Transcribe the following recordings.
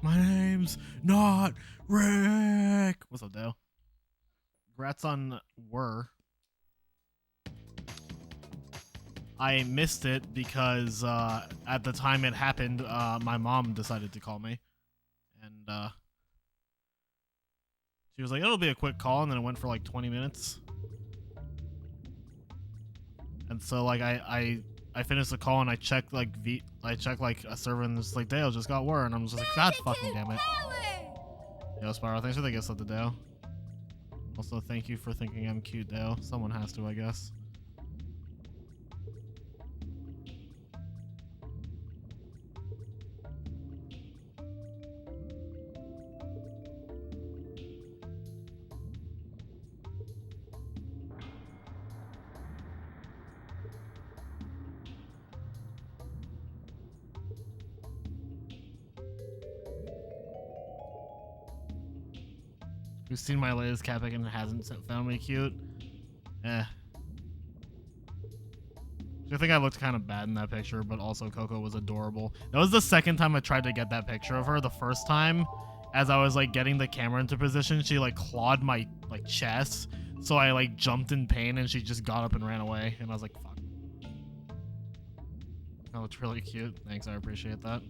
My name's not Rick. What's up, Dale? Congrats on Were. I missed it because at the time it happened, my mom decided to call me. And she was like, it'll be a quick call, and then it went for like 20 minutes. And so like I finished the call and I checked like a server and it's like Dale just got Were, and I'm just like, God fucking damn it. Yo, Spyro, thanks for the gifts of the Dale. Also, thank you for thinking I'm cute, Dale. Someone has to, I guess. Who's seen my latest cat pic and hasn't found me cute? Eh. I think I looked kind of bad in that picture, but also Coco was adorable. That was the second time I tried to get that picture of her. The first time, as I was like getting the camera into position, she like clawed my like chest. So I like jumped in pain and she just got up and ran away. And I was like, fuck. That looked really cute. Thanks, I appreciate that.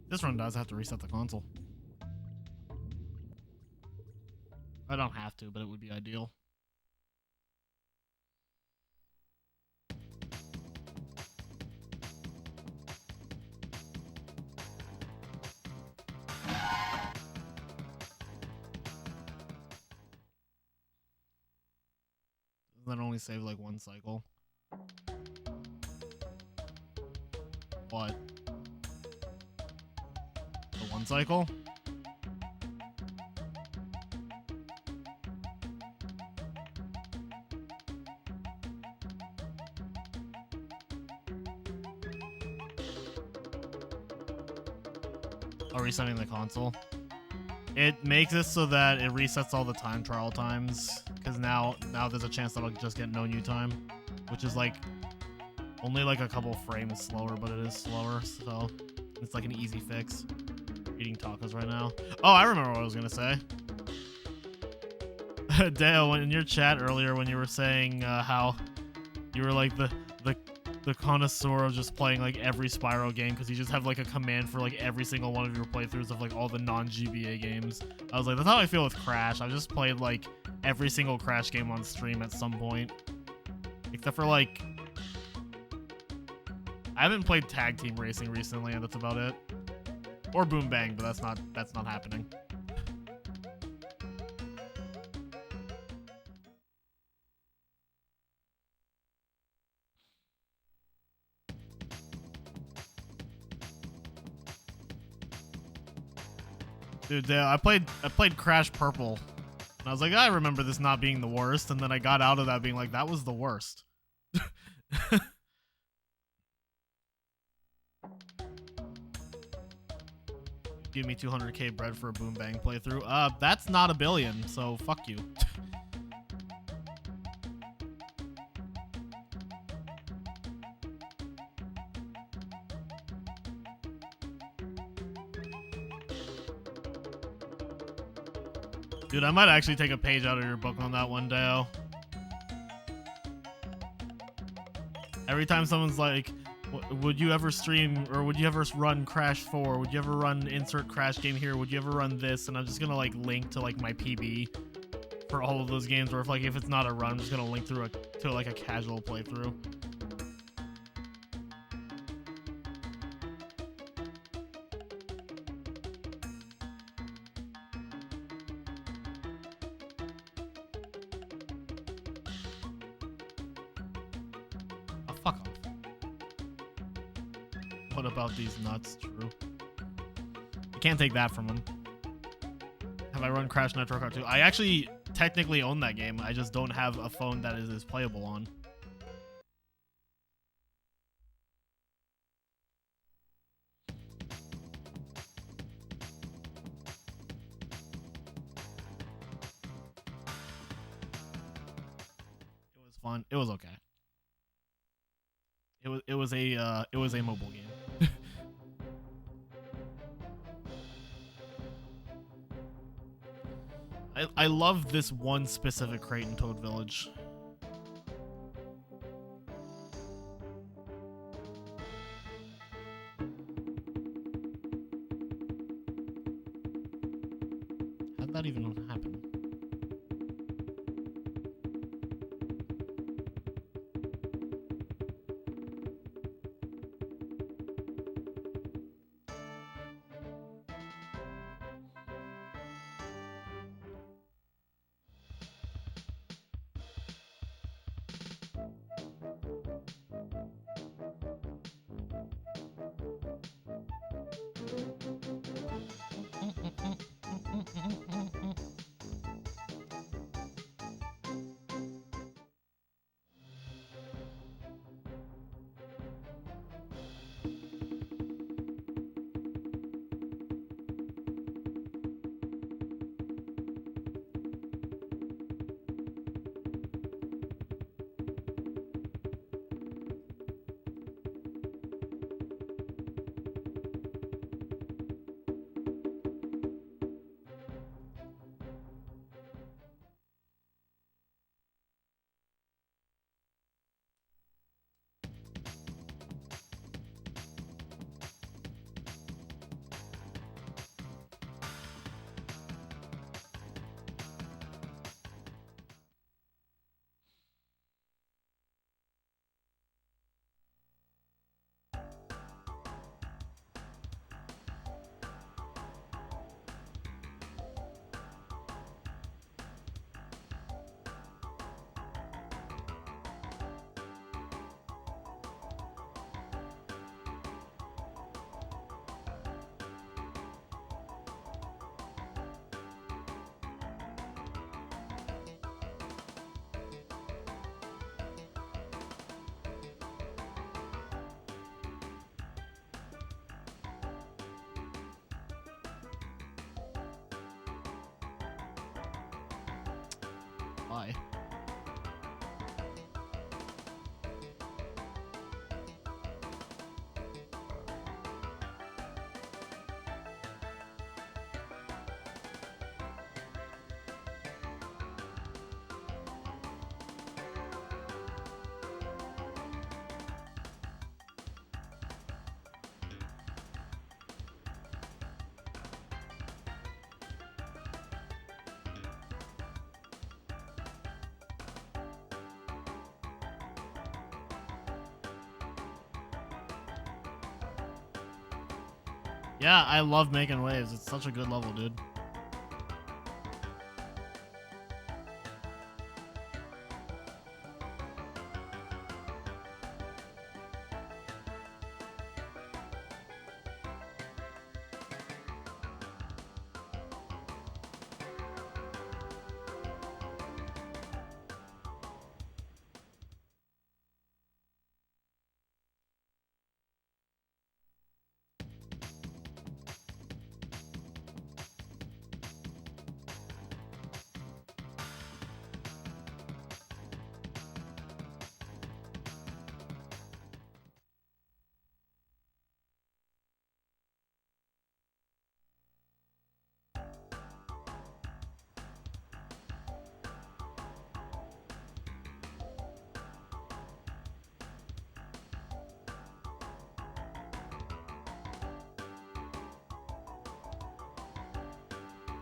This run does have to reset the console. I don't have to, but it would be ideal. Doesn't that only save like one cycle? What? The one cycle? Oh, resetting the console. It makes it so that it resets all the time trial times, because now there's a chance that I'll just get no new time, which is like only like a couple frames slower, but it is slower, so it's like an easy fix. Eating tacos right now. Oh, I remember what I was gonna say. Dale, in your chat earlier when you were saying how you were like the connoisseur of just playing like every Spyro game because you just have like a command for like every single one of your playthroughs of like all the non-GBA games. I was like, that's how I feel with Crash. I've just played like every single Crash game on stream at some point, except for like I haven't played Tag Team Racing recently, and that's about it. Or Boom Bang, but that's not happening. Dude, I played Crash Purple, and I was like, I remember this not being the worst, and then I got out of that being like, that was the worst. Give me 200k bread for a Boom Bang playthrough. That's not a billion, so fuck you. Dude, I might actually take a page out of your book on that one, Dale. Every time someone's like, would you ever stream, or would you ever run Crash 4? Would you ever run insert Crash game here? Would you ever run this? And I'm just gonna like link to like my PB for all of those games, or if it's not a run, I'm just gonna link through to like a casual playthrough. Fuck off. What about these nuts? True. You can't take that from him. Have I run Crash Nitro Kart 2? I actually technically own that game. I just don't have a phone that is playable on. It was fun. It was okay. It was a mobile game. I love this one specific crate in Toad Village. How'd that even happen? Why? Yeah, I love making waves. It's such a good level, dude.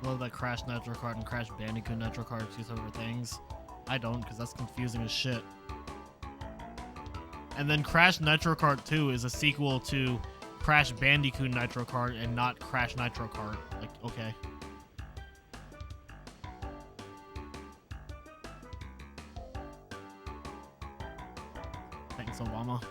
Love that Crash Nitro Kart and Crash Bandicoot Nitro Kart are two separate things. I don't, because that's confusing as shit. And then Crash Nitro Kart 2 is a sequel to Crash Bandicoot Nitro Kart and not Crash Nitro Kart. Like, okay. Thanks, Obama.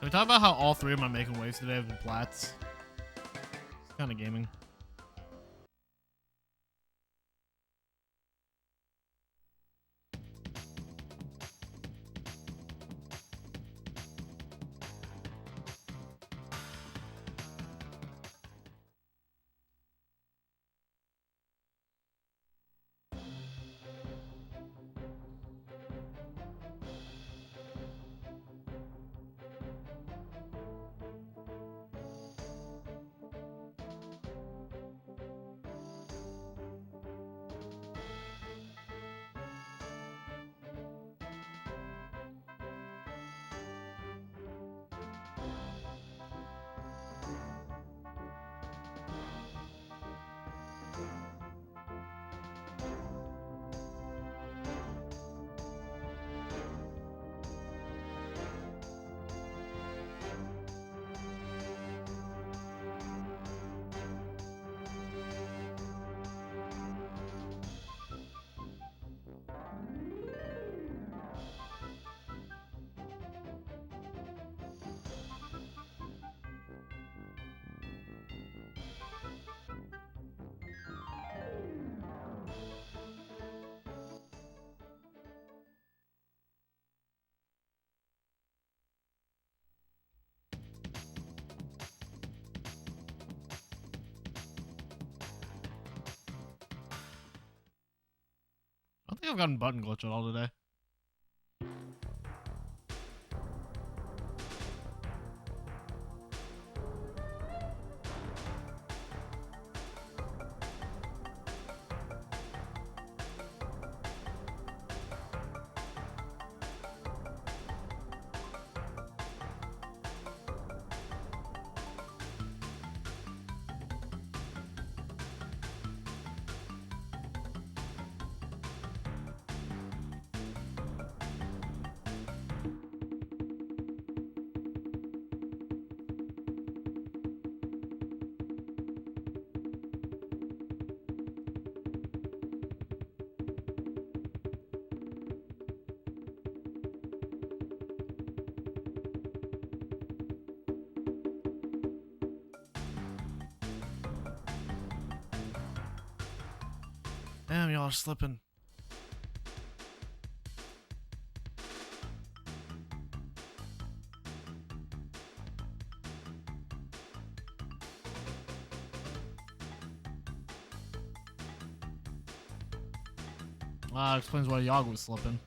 we talk about how all three of my making waves today have been plats? It's kind of gaming. I don't think I've gotten button glitch at all today. Damn, y'all are slipping. Ah, explains why Yog was slipping.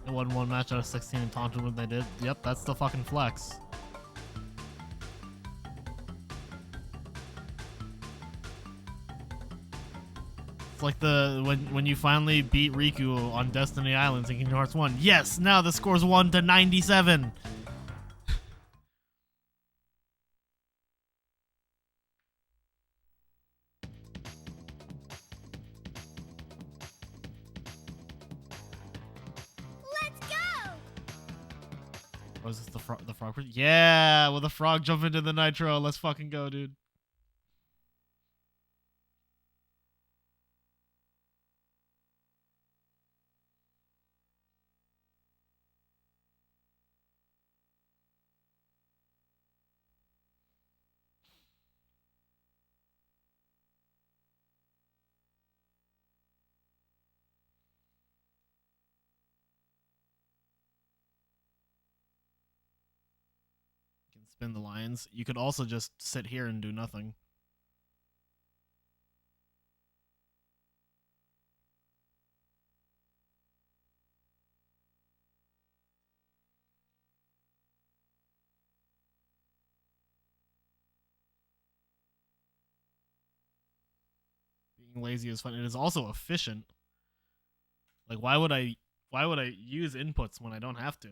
It won one match out of 16 and taunted when they did. Yep, that's the fucking flex. It's like the when you finally beat Riko on Destiny Islands in Kingdom Hearts 1. Yes, now the score's 1 to 97. Oh, is this the frog? Yeah, with the frog jump into the nitro. Let's fucking go, dude. You can spin the lines. You could also just sit here and do nothing. Being lazy is fun. It is also efficient. Like, why would I use inputs when I don't have to?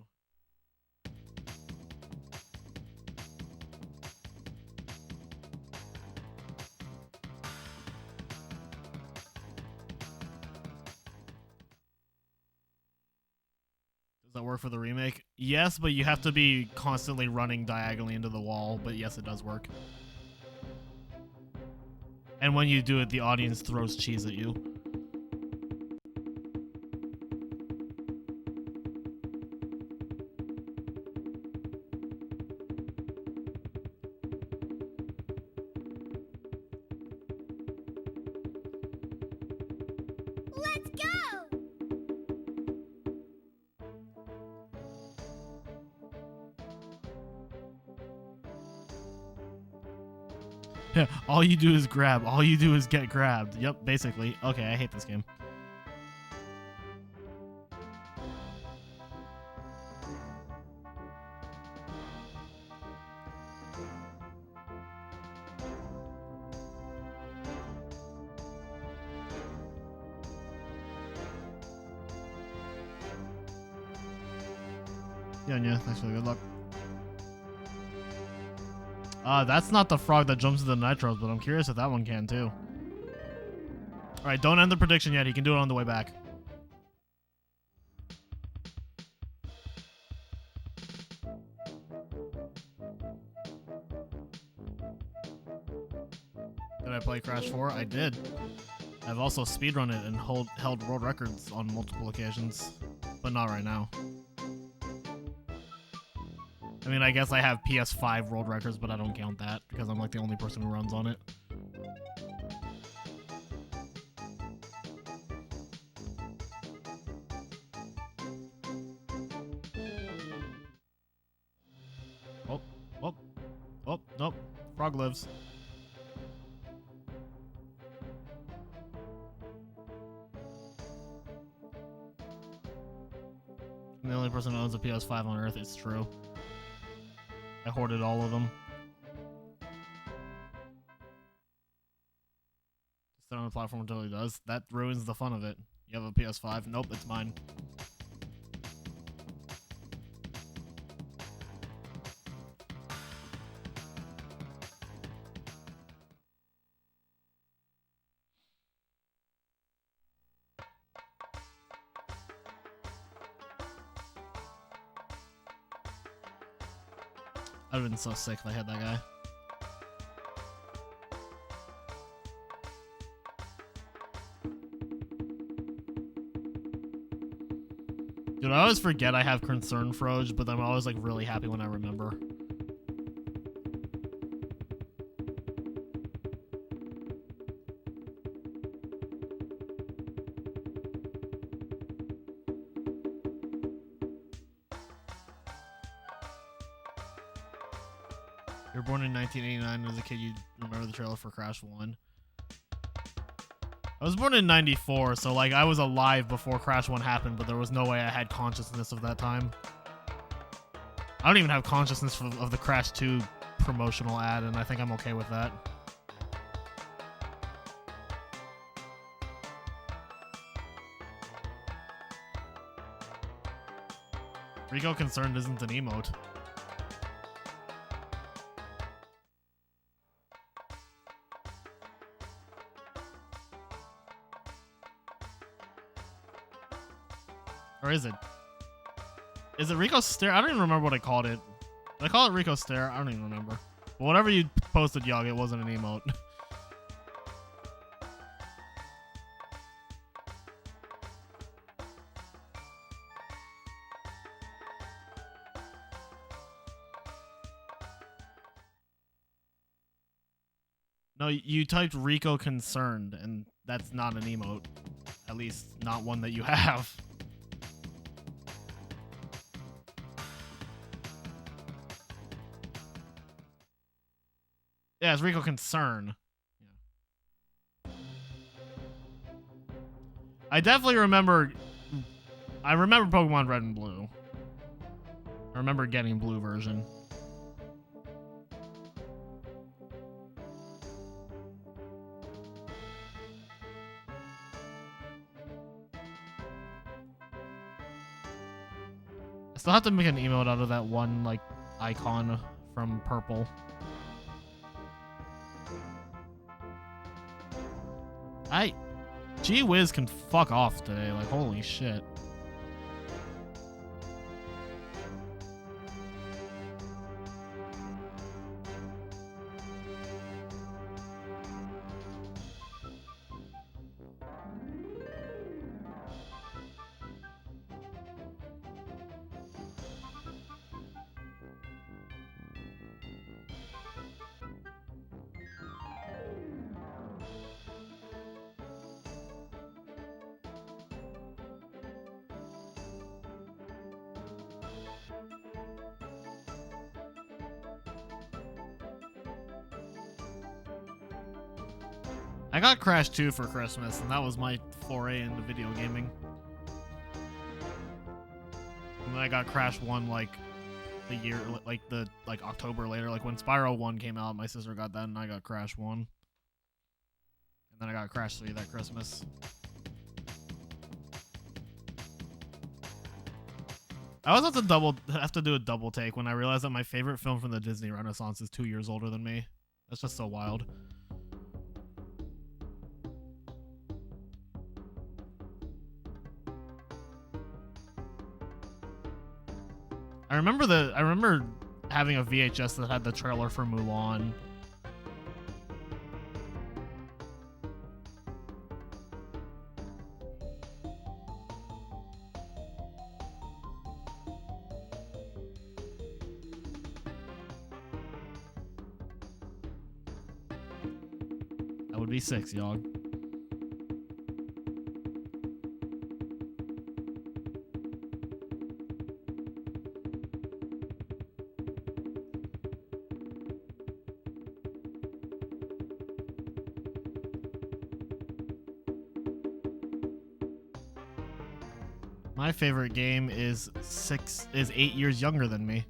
Does that work for the remake? Yes, but you have to be constantly running diagonally into the wall, but yes, it does work. And when you do it, the audience throws cheese at you. Let's go! Yeah, all you do is grab. All you do is get grabbed. Yep, basically. Okay, I hate this game. Yeah, thanks for the good luck. That's not the frog that jumps into the nitros, but I'm curious if that one can too. Alright, don't end the prediction yet. He can do it on the way back. Did I play Crash 4? I did. I've also speedrun it and held world records on multiple occasions, but not right now. I mean, I guess I have PS5 world records, but I don't count that because I'm like the only person who runs on it. Oh, nope. Frog lives. I'm the only person who owns a PS5 on Earth. It's true. I hoarded all of them. Sit on the platform until he does. That ruins the fun of it. You have a PS5? Nope, it's mine. I'd have been so sick if I had that guy. Dude, I always forget I have concern Froge, but I'm always like really happy when I remember. You were born in 1989, and as a kid you remember the trailer for Crash 1. I was born in 94, so like I was alive before Crash 1 happened, but there was no way I had consciousness of that time. I don't even have consciousness of the Crash 2 promotional ad, and I think I'm okay with that. Riko Concerned isn't an emote. Or is it? Is it Riko Stare? I don't even remember what I called it. Did I call it Riko Stare? I don't even remember. But whatever you posted, Yog, it wasn't an emote. No, you typed Riko Concerned, and that's not an emote. At least, not one that you have. Yeah, it's Riko Concern. Yeah. I definitely remember... I remember Pokemon Red and Blue. I remember getting Blue version. I still have to make an emote out of that one, like, icon from Purple. Gee Whiz can fuck off today, like, holy shit. I got Crash 2 for Christmas, and that was my foray into video gaming. And then I got Crash 1 like the year, like October later. Like when Spyro 1 came out, my sister got that, and I got Crash 1. And then I got Crash 3 that Christmas. I always have to do a double take when I realize that my favorite film from the Disney Renaissance is 2 years older than me. That's just so wild. I remember having a VHS that had the trailer for Mulan. That would be 6, Yog. My favorite game is 8 years younger than me.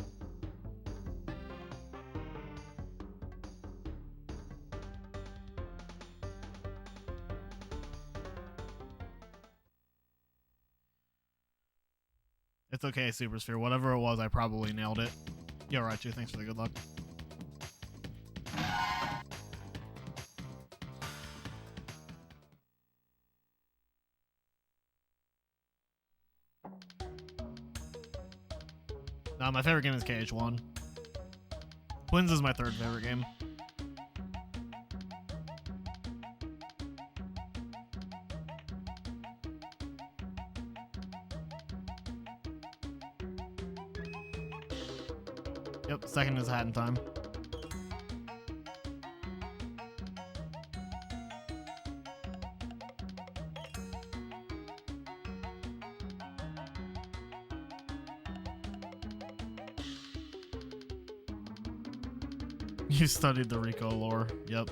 It's okay, Supersphere. Whatever it was, I probably nailed it. You're right, too. Thanks for the good luck. No, my favorite game is KH1. Twins is my third favorite game. Yep, second is Hat in Time. You studied the Riko lore. Yep.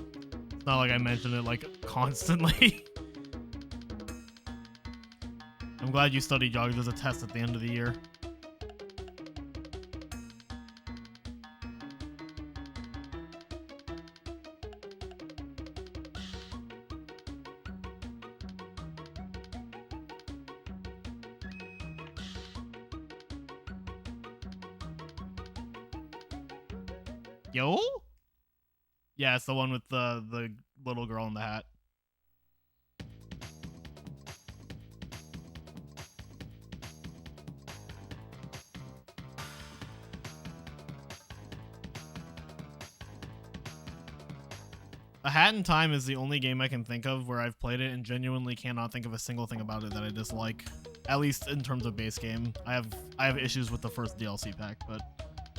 It's not like I mention it like constantly. I'm glad you studied, Yog. There's a test at the end of the year. Yo? Yeah, it's the one with the little girl in the hat. A Hat in Time is the only game I can think of where I've played it and genuinely cannot think of a single thing about it that I dislike. At least in terms of base game. I have issues with the first DLC pack, but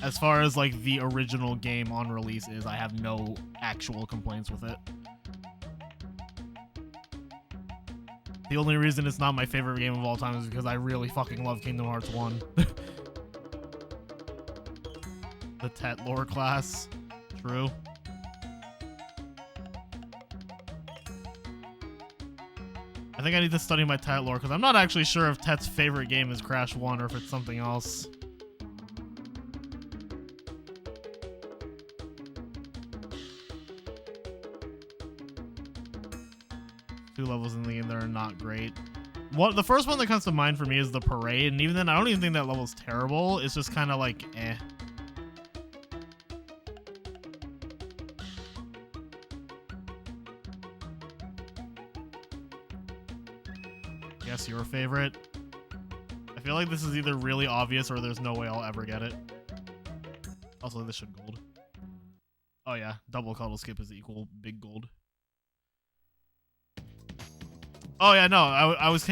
as far as like the original game on release is, I have no actual complaints with it. The only reason it's not my favorite game of all time is because I really fucking love Kingdom Hearts 1. The Tet lore class. True. I think I need to study my Tet lore because I'm not actually sure if Tet's favorite game is Crash 1 or if it's something else. Two levels in the game that are not great. The first one that comes to mind for me is the parade, and even then I don't even think that level's terrible. It's just kind of like eh. Guess your favorite? I feel like this is either really obvious or there's no way I'll ever get it. Also, this should gold. Oh yeah, double cuddle skip is equal big gold. Oh yeah, no, I was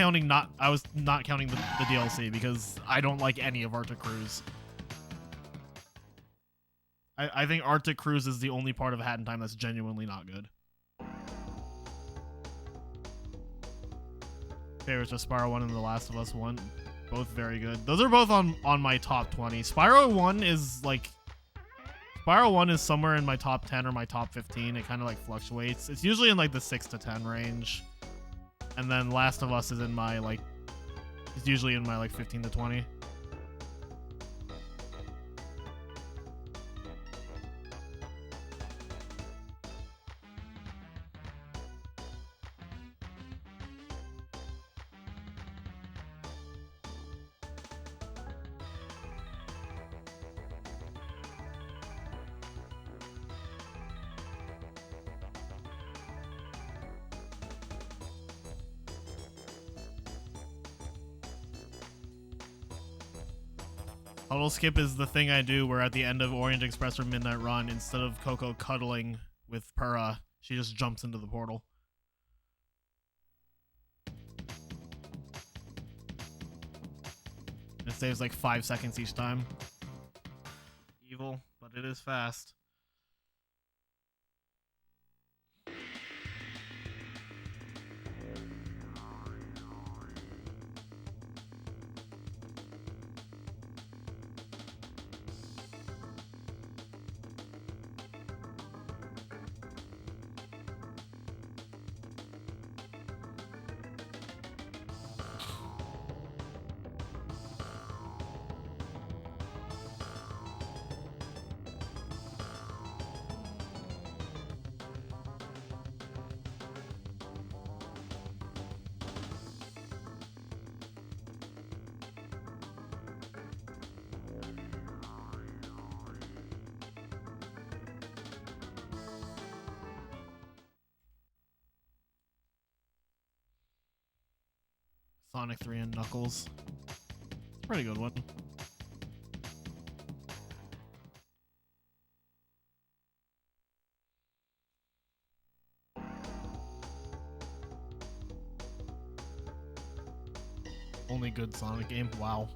not counting the DLC because I don't like any of Arctic Cruise. I think Arctic Cruise is the only part of Hat in Time that's genuinely not good. Favorites are Spyro 1 and The Last of Us 1. Both very good. Those are both on my top 20. Spyro 1 is like... Spyro 1 is somewhere in my top 10 or my top 15. It kind of like fluctuates. It's usually in like the 6 to 10 range. And then Last of Us is in my like, it's usually in my like 15 to 20. Huddle skip is the thing I do where at the end of Orient Express or Midnight Run, instead of Coco cuddling with Purah, she just jumps into the portal. It saves like 5 seconds each time. Evil, but it is fast. Sonic 3 and Knuckles. It's a pretty good one. Only good Sonic game? Wow.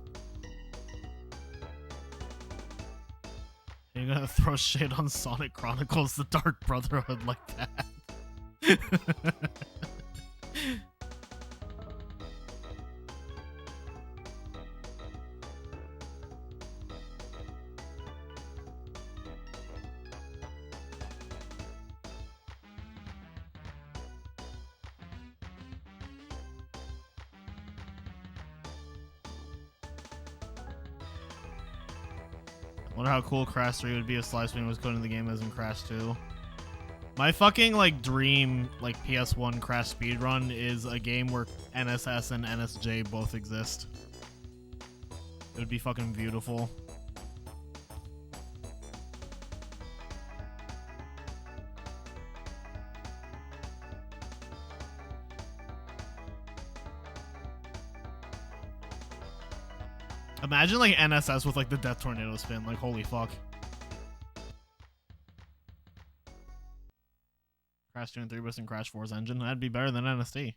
You're gonna throw shade on Sonic Chronicles, the Dark Brotherhood like that? Wonder how cool Crash 3 would be if Slice Screen was coded in the game as in Crash 2. My fucking like dream like PS1 Crash speedrun is a game where NSS and NSJ both exist. It would be fucking beautiful. Imagine like NSS with like the Death Tornado spin, like holy fuck. Crash 2 and 3 was in Crash 4's engine. That'd be better than NST.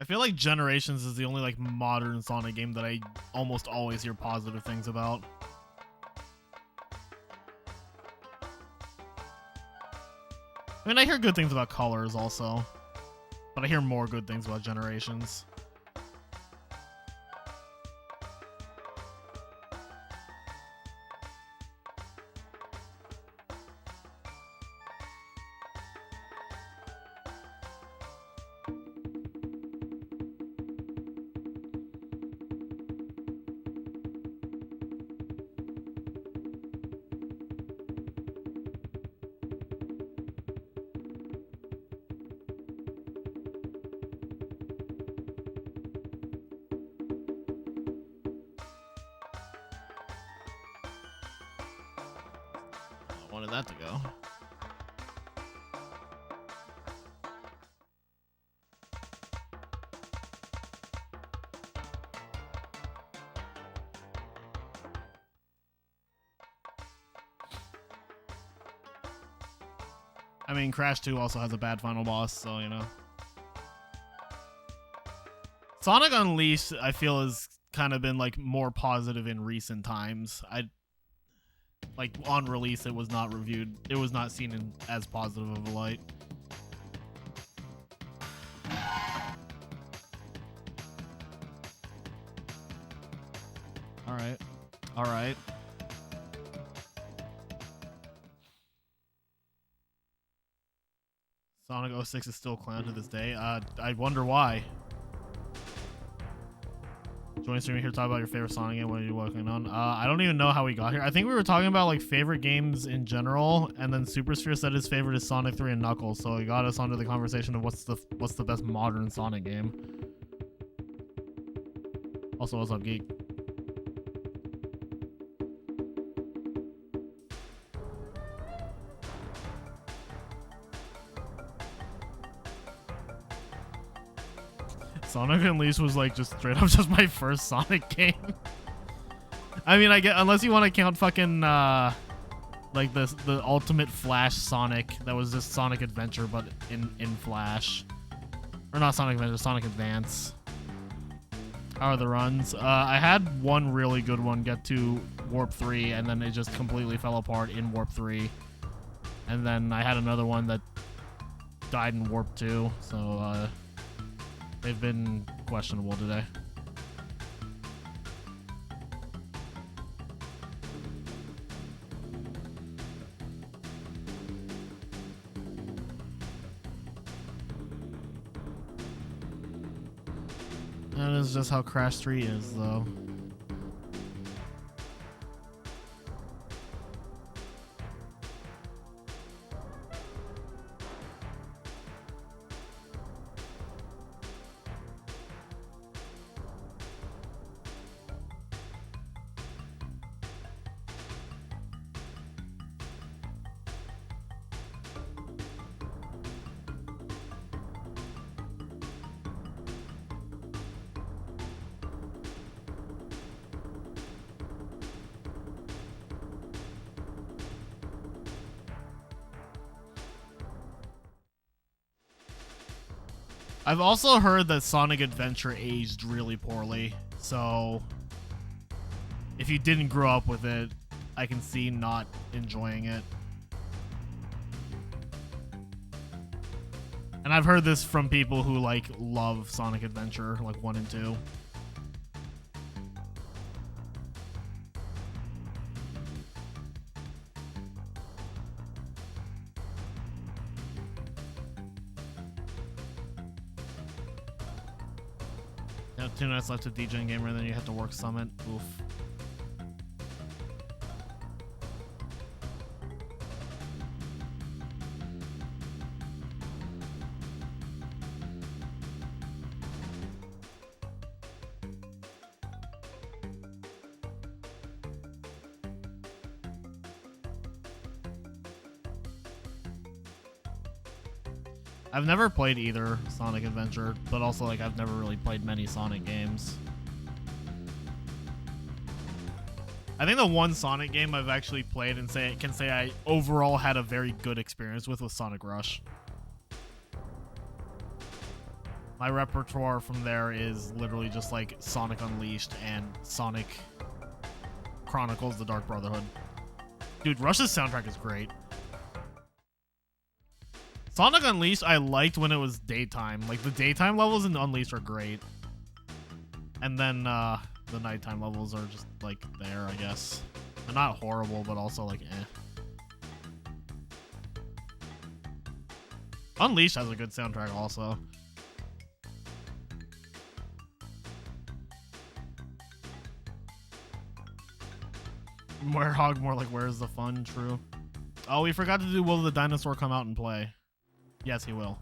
I feel like Generations is the only like modern Sonic game that I almost always hear positive things about. I mean, I hear good things about Colors also, but I hear more good things about Generations. Wanted that to go. I mean, Crash 2 also has a bad final boss, so you know. Sonic Unleashed, I feel, has kind of been like more positive in recent times. like on release, it was not reviewed. It was not seen in as positive of a light. All right. All right. Sonic 06 is still clown to this day. I wonder why. Join streaming here, talk about your favorite Sonic game. What are you working on? I don't even know how we got here. I think we were talking about like favorite games in general, and then Supersphere said his favorite is Sonic 3 and Knuckles, so he got us onto the conversation of what's the best modern Sonic game. Also, what's up, Geek? Sonic Unleashed was like just straight up just my first Sonic game. I mean, I get, unless you want to count fucking like the Ultimate Flash Sonic that was just Sonic Adventure but in Flash, or not Sonic Adventure, Sonic Advance. How are the runs? I had one really good one get to Warp 3 and then it just completely fell apart in Warp 3, and then I had another one that died in Warp 2. So they've been questionable today. That is just how Crash 3 is, though. I've also heard that Sonic Adventure aged really poorly, so if you didn't grow up with it, I can see not enjoying it. And I've heard this from people who like love Sonic Adventure, like 1 and 2. Yeah, 2 nights left of DJing Gamer, and then you have to work Summit. Oof. I've never played either Sonic Adventure, but also like I've never really played many Sonic games. I think the one Sonic game I've actually played and can say I overall had a very good experience with was Sonic Rush. My repertoire from there is literally just like Sonic Unleashed and Sonic Chronicles: The Dark Brotherhood. Dude, Rush's soundtrack is great. Sonic Unleashed I liked when it was daytime. Like, the daytime levels in Unleashed are great. And then, the nighttime levels are just, like, there, I guess. They're not horrible, but also, like, eh. Unleashed has a good soundtrack, also. Werehog, more like, where's the fun? True. Oh, we forgot to do Will the Dinosaur Come Out and Play? Yes, he will.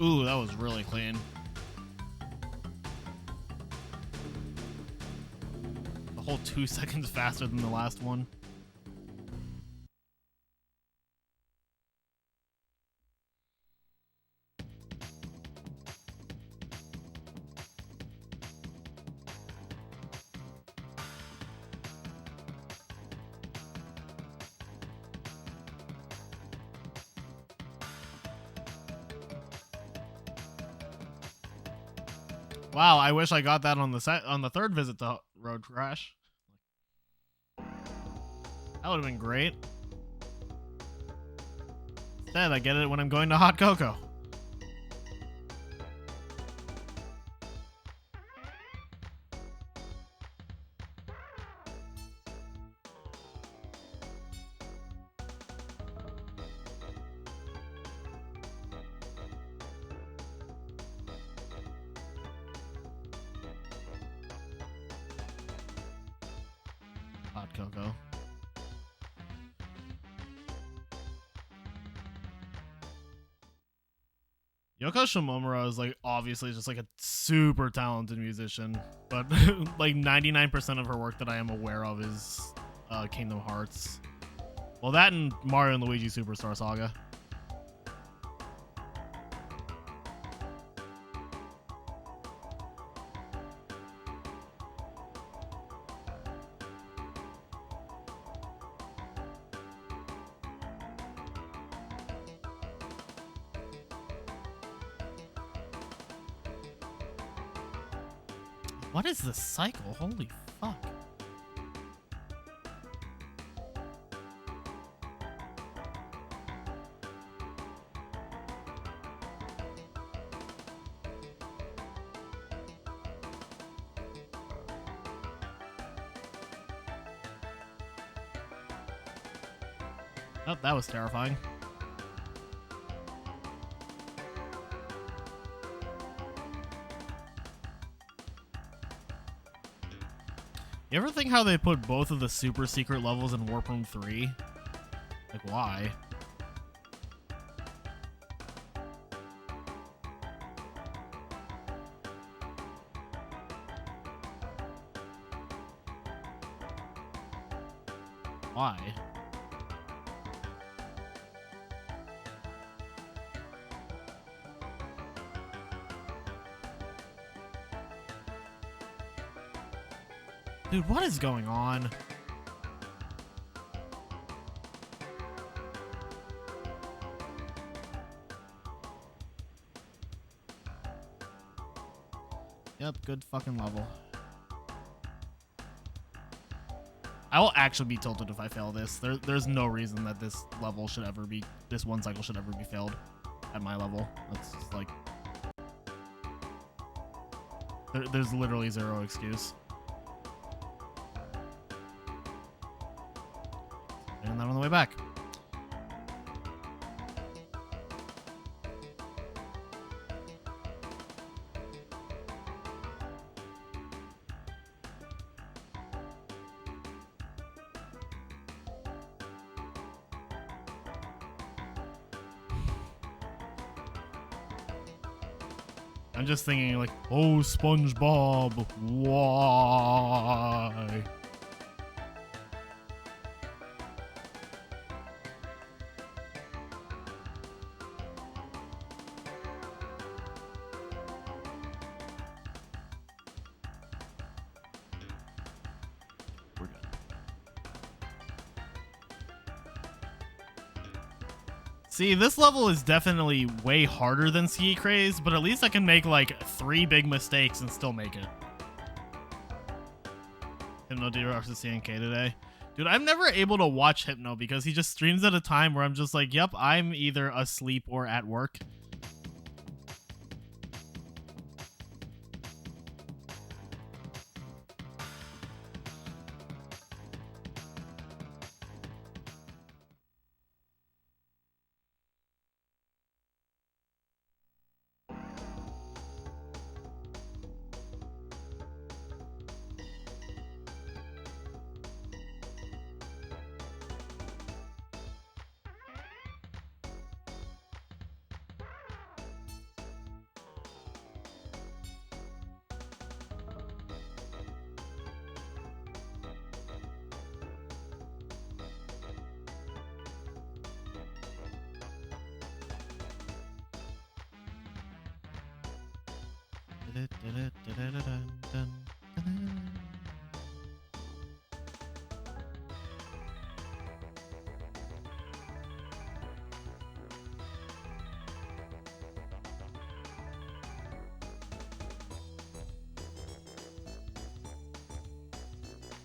Ooh, that was really clean. A whole 2 seconds faster than the last one. Wow, I wish I got that on the third visit to Road Crash. That would have been great. Instead, I get it when I'm going to Hot Cocoa. Hot Cocoa. Yoko Shimomura is like obviously just like a super talented musician, but like 99% of her work that I am aware of is Kingdom Hearts. Well, that and Mario and Luigi Superstar Saga. What is this cycle? Holy fuck. Oh, that was terrifying. You ever think how they put both of the super secret levels in Warp Room 3? Like, why? Why? Dude, what is going on? Yep, good fucking level. I will actually be tilted if I fail this. There's no reason that this level should ever be, this one cycle should ever be failed at my level. That's just like, there's literally zero excuse. And then on the way back. I'm just thinking like, oh, SpongeBob, why? We're good. See, this level is definitely way harder than Ski Craze, but at least I can make like 3 big mistakes and still make it. Hypno did versus CNK today. Dude, I'm never able to watch Hypno because he just streams at a time where I'm just like, yep, I'm either asleep or at work.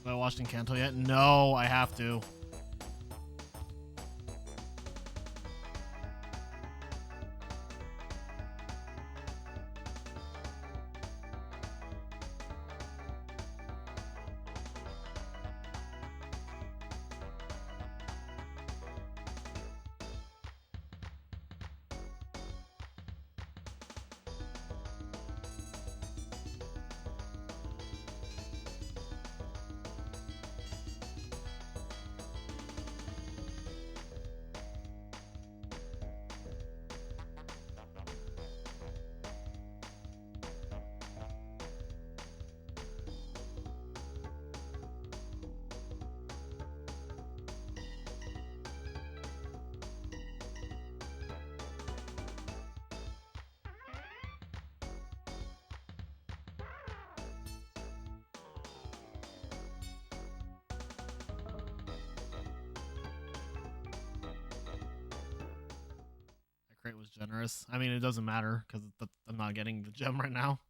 Have I watched Encanto yet? No, I have to. Crate was generous. I mean, it doesn't matter because I'm not getting the gem right now.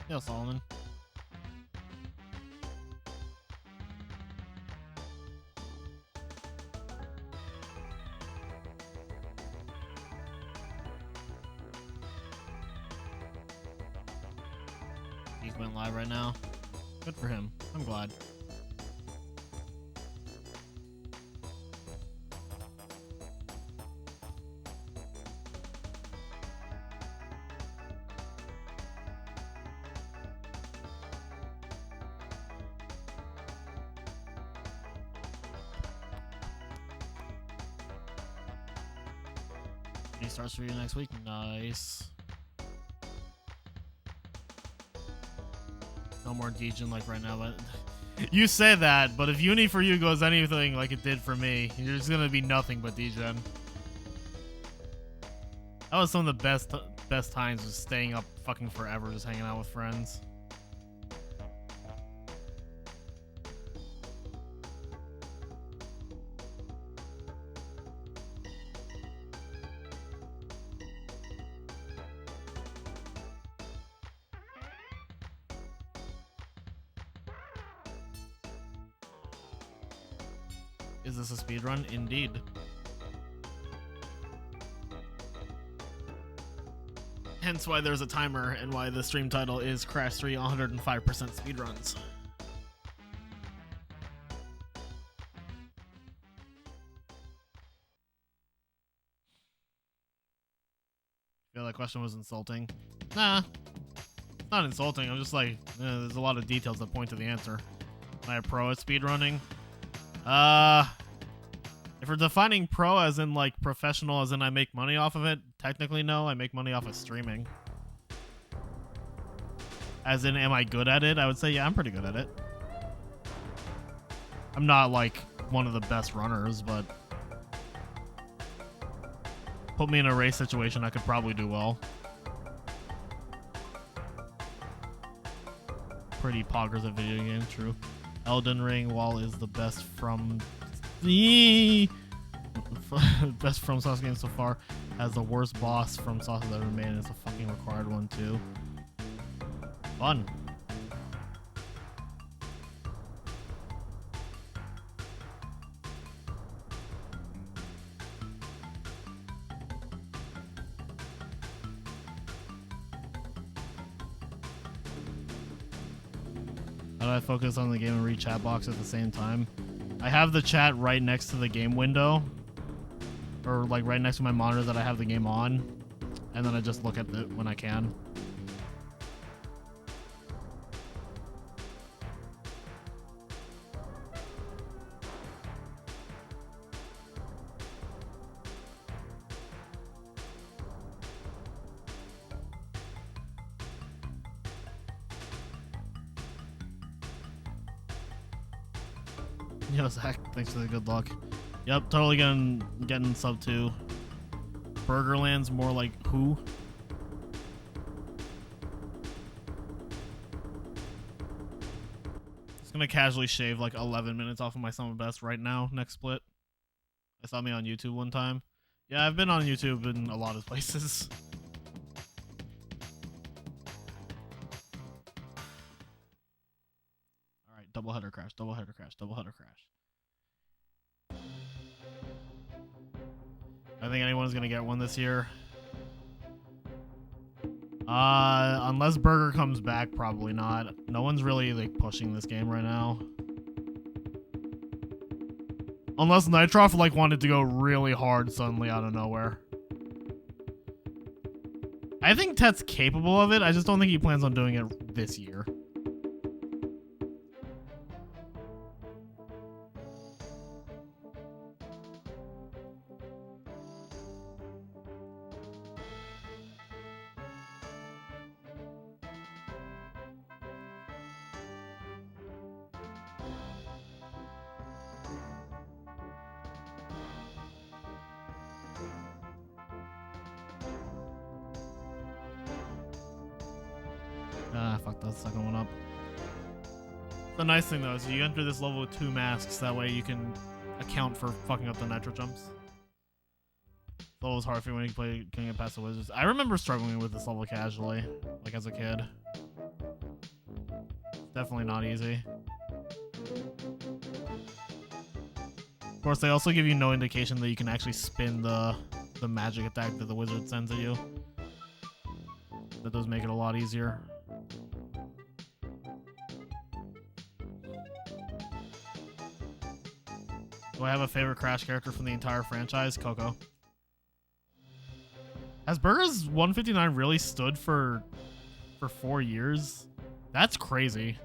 Yeah, Solomon. He's went live right now. Good for him. I'm glad. He starts for you next week. Nice. No more Degen like right now, but you say that, but if Uni for you goes anything like it did for me, there's gonna be nothing but Degen. That was some of the best times, was staying up fucking forever, just hanging out with friends. Is this a speedrun? Indeed. Hence why there's a timer and why the stream title is Crash 3 105% speedruns. Feel that question was insulting? Nah, it's not insulting. I'm just like, there's a lot of details that point to the answer. Am I a pro at speedrunning? If we're defining pro as in like professional, as in I make money off of it, technically no, I make money off of streaming. As in, am I good at it? I would say, yeah, I'm pretty good at it. I'm not like one of the best runners, but put me in a race situation, I could probably do well. Pretty poggers at video games, true. Elden Ring, Wall is the best from the best From Sauce game so far. Has the worst boss From Sauce has ever made, and it's a fucking required one too. Fun. How do I focus on the game and read chat box at the same time? I have the chat right next to the game window. Or like right next to my monitor that I have the game on. And then I just look at it when I can. Yo, Zach, thanks for the good luck. Yep, totally getting sub 2. Burgerland's more like who? Just gonna casually shave like 11 minutes off of my summer best right now, next split. I saw me on YouTube one time. Yeah, I've been on YouTube in a lot of places. Alright, double header crash, double header crash, double header crash. I think anyone's gonna get one this year. Unless Burger comes back, probably not. No one's really like pushing this game right now. Unless Nitroff like wanted to go really hard suddenly out of nowhere. I think Tet's capable of it. I just don't think he plans on doing it this year. Fuck that second one up. The nice thing though is you enter this level with 2 masks, that way you can account for fucking up the nitro jumps. This level was hard for you when you couldn't get past the wizards. I remember struggling with this level casually, like as a kid. It's definitely not easy. Of course, they also give you no indication that you can actually spin the magic attack that the wizard sends at you. That does make it a lot easier. Do I have a favorite Crash character from the entire franchise? Coco. Has Burger's 159 really stood for 4 years? That's crazy.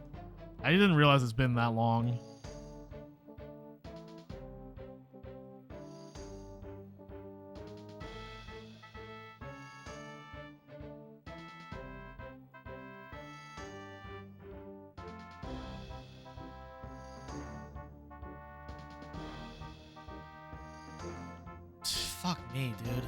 I didn't realize it's been that long. Fuck me, dude.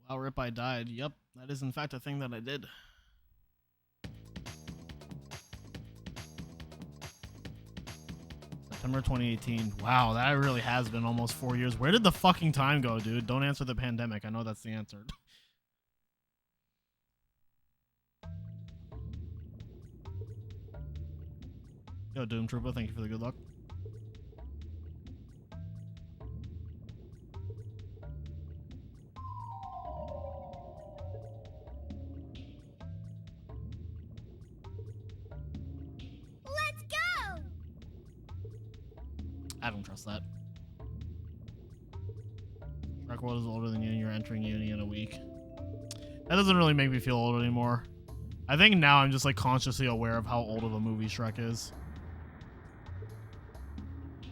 Wow, Rip, I died. Yep, that is in fact a thing that I did. September 2018. Wow, that really has been almost 4 years. Where did the fucking time go, dude? Don't answer the pandemic. I know that's the answer. Yo, Doom Trooper, thank you for the good luck. I don't trust that. Shrek World is older than you and you're entering uni in a week. That doesn't really make me feel old anymore. I think now I'm just like consciously aware of how old of a movie Shrek is.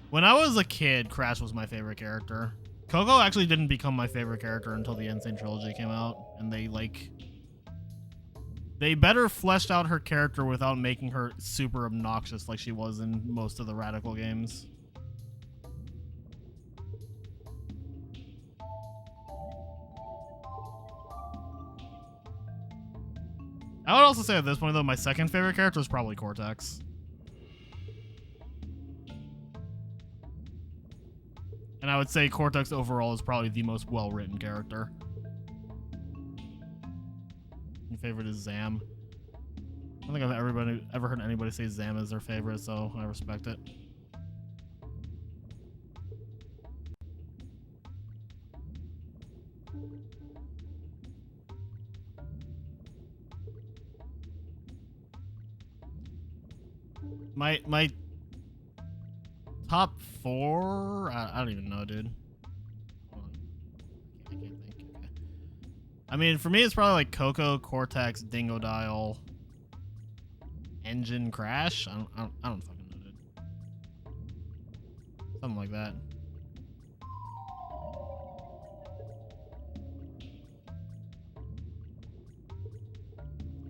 When I was a kid, Crash was my favorite character. Coco actually didn't become my favorite character until the Insane Trilogy came out, and they better fleshed out her character without making her super obnoxious like she was in most of the Radical games. I would also say at this point, though, my second favorite character is probably Cortex. And I would say Cortex overall is probably the most well-written character. favorite is Zam. I don't think I've ever heard anybody say Zam is their favorite, so I respect it. My top 4? I don't even know, dude. Hold on. I can't think. Okay. I mean, for me, it's probably like Coco, Cortex, Dingo Dial, Engine, Crash. I don't fucking know, dude. Something like that.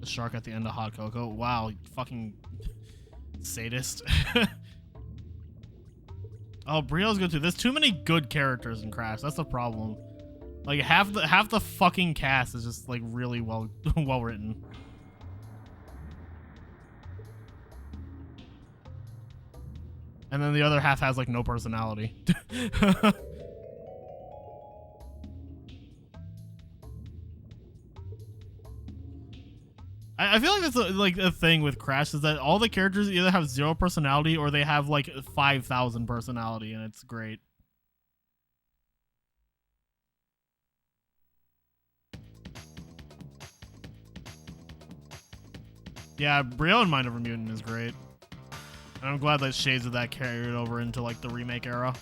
The shark at the end of Hot Cocoa. Wow, you fucking sadist. Oh, Brio's good too. There's too many good characters in Crash. That's the problem. Like half the fucking cast is just like really well written. And then the other half has like no personality. I feel like that's like a thing with Crash is that all the characters either have 0 personality or they have like 5,000 personality, and it's great. Yeah, Brio in Mind Over Mutant is great. And I'm glad that shades of that carried over into like the remake era.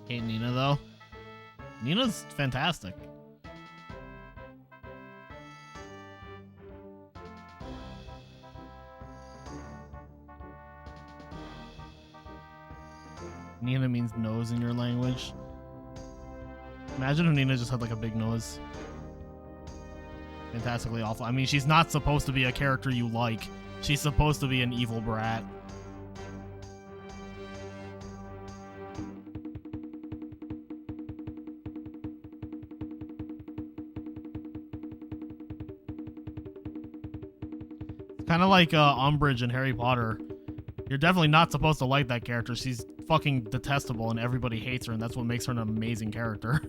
Hate Nina though. Nina's fantastic. Nina means nose in your language. Imagine if Nina just had like a big nose. Fantastically awful. I mean, she's not supposed to be a character you like. She's supposed to be an evil brat. Kind of like Umbridge in Harry Potter. You're definitely not supposed to like that character. She's fucking detestable and everybody hates her, and that's what makes her an amazing character.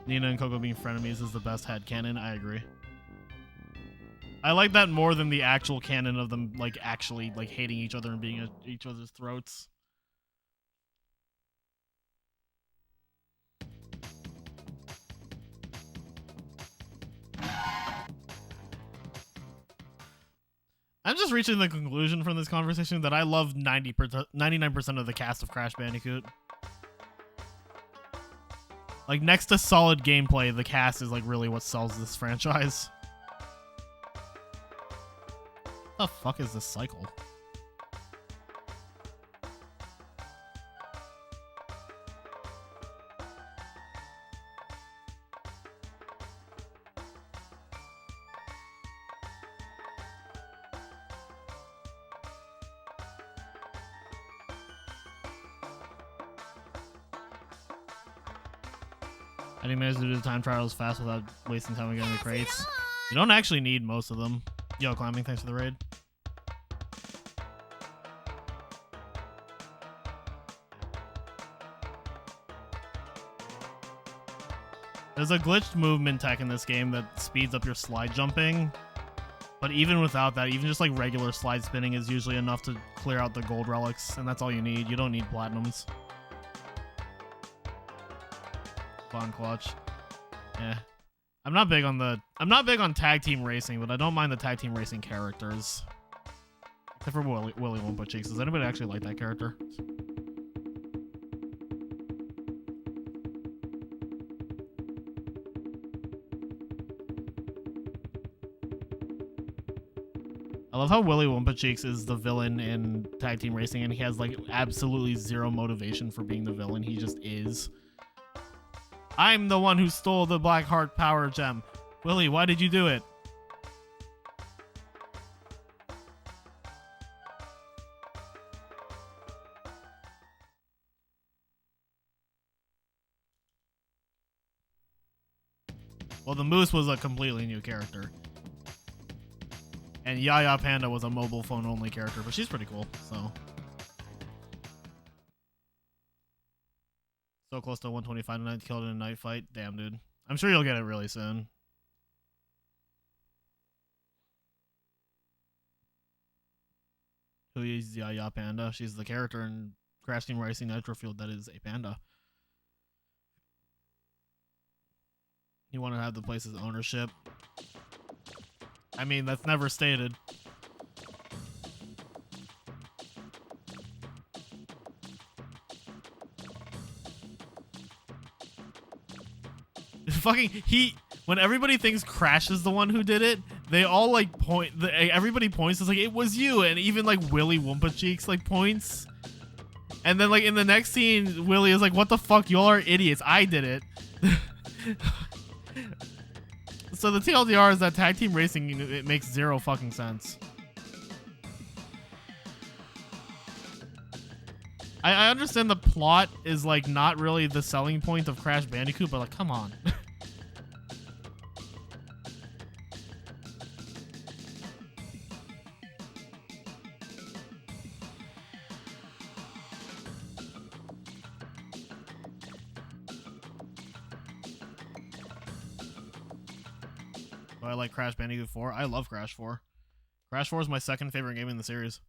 Nina and Coco being frenemies is the best headcanon. I agree. I like that more than the actual canon of them like actually like hating each other and being at each other's throats. I'm just reaching the conclusion from this conversation that I love 99% of the cast of Crash Bandicoot. Like, next to solid gameplay, the cast is like really what sells this franchise. What the fuck is this cycle? How do you manage to do the time trials fast without wasting time getting the crates? You don't actually need most of them. Yo, Climbing, thanks for the raid. There's a glitched movement tech in this game that speeds up your slide jumping. But even without that, even just like regular slide spinning is usually enough to clear out the gold relics, and that's all you need. You don't need platinums. Fun clutch. Yeah. I'm not big on tag team racing, but I don't mind the tag team racing characters. Except for Willy Wumpa Cheeks. Does anybody actually like that character? I love how Willy Wumpa Cheeks is the villain in tag team racing, and he has like absolutely zero motivation for being the villain. He just is. I'm the one who stole the Black Heart Power Gem. Willy, why did you do it? Well, the moose was a completely new character. And Yaya Panda was a mobile phone only character, but she's pretty cool, so. So close to 125 tonight, killed in a night fight. Damn, dude. I'm sure you'll get it really soon. Who is Yaya Panda? She's the character in Crash Team Racing Nitro Field that is a panda. You want to have the place's ownership? I mean, that's never stated. Fucking when everybody thinks Crash is the one who did it, they all like point. Everybody points. It's like it was you, and even like Willy Wumpa Cheeks like points. And then like in the next scene, Willy is like, "What the fuck? Y'all are idiots. I did it." So the TLDR is that tag team racing, it makes zero fucking sense. I understand the plot is like not really the selling point of Crash Bandicoot, but like, come on. Do I like Crash Bandicoot 4? I love Crash 4. Crash 4 is my second favorite game in the series.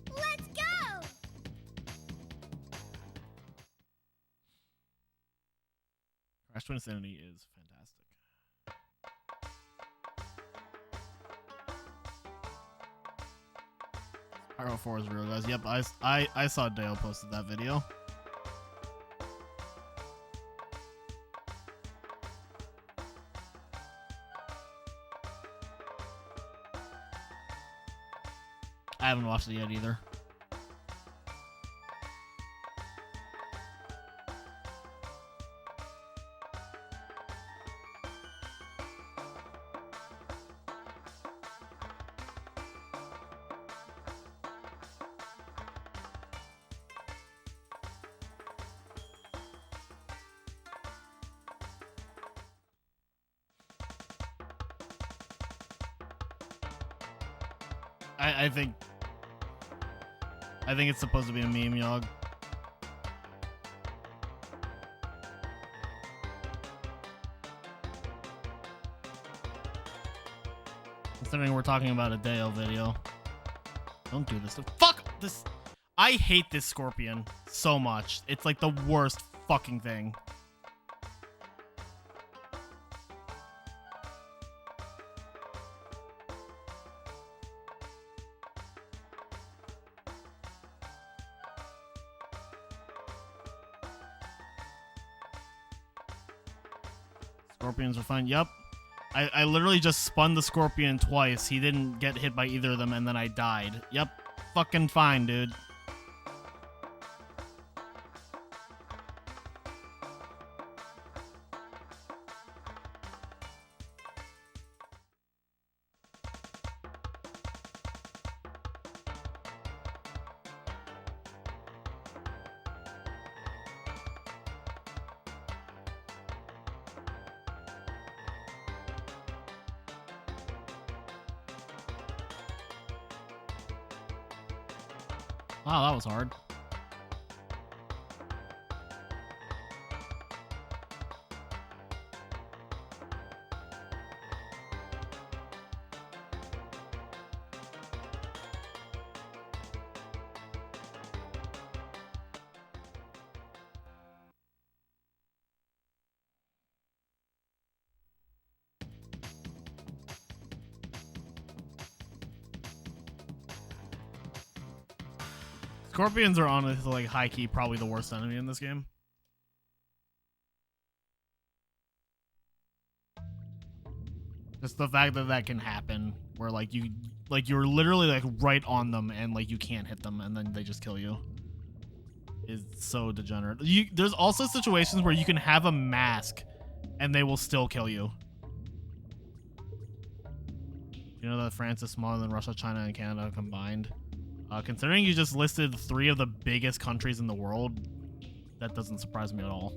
Let's go! Crash Twin Insanity is fantastic. Pyro 4 is real, guys. Yep, I saw Dale posted that video. I haven't watched it yet either. I think it's supposed to be a meme, Yog. Considering we're talking about a Dale video. Don't do this. Fuck this. I hate this scorpion so much. It's like the worst fucking thing. Scorpions are fine. Yup. I literally just spun the scorpion twice. He didn't get hit by either of them, and then I died. Yup. Fucking fine, dude. Wow, that was hard. Scorpions are honestly, like, high-key probably the worst enemy in this game. Just the fact that that can happen, where, like, you're literally, like, right on them, and, like, you can't hit them, and then they just kill you, is so degenerate. There's also situations where you can have a mask, and they will still kill you. You know that France is smaller than Russia, China, and Canada combined? Considering you just listed 3 of the biggest countries in the world, that doesn't surprise me at all.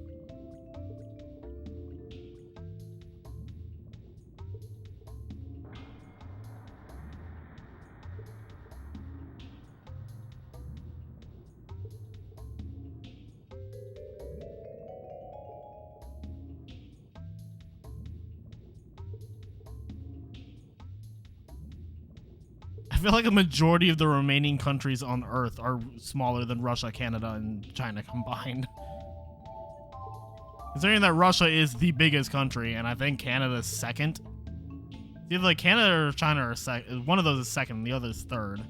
I feel like a majority of the remaining countries on Earth are smaller than Russia, Canada, and China combined. Considering that Russia is the biggest country, and I think Canada's second. It's either like Canada or China are second. One of those is second, and the other is third.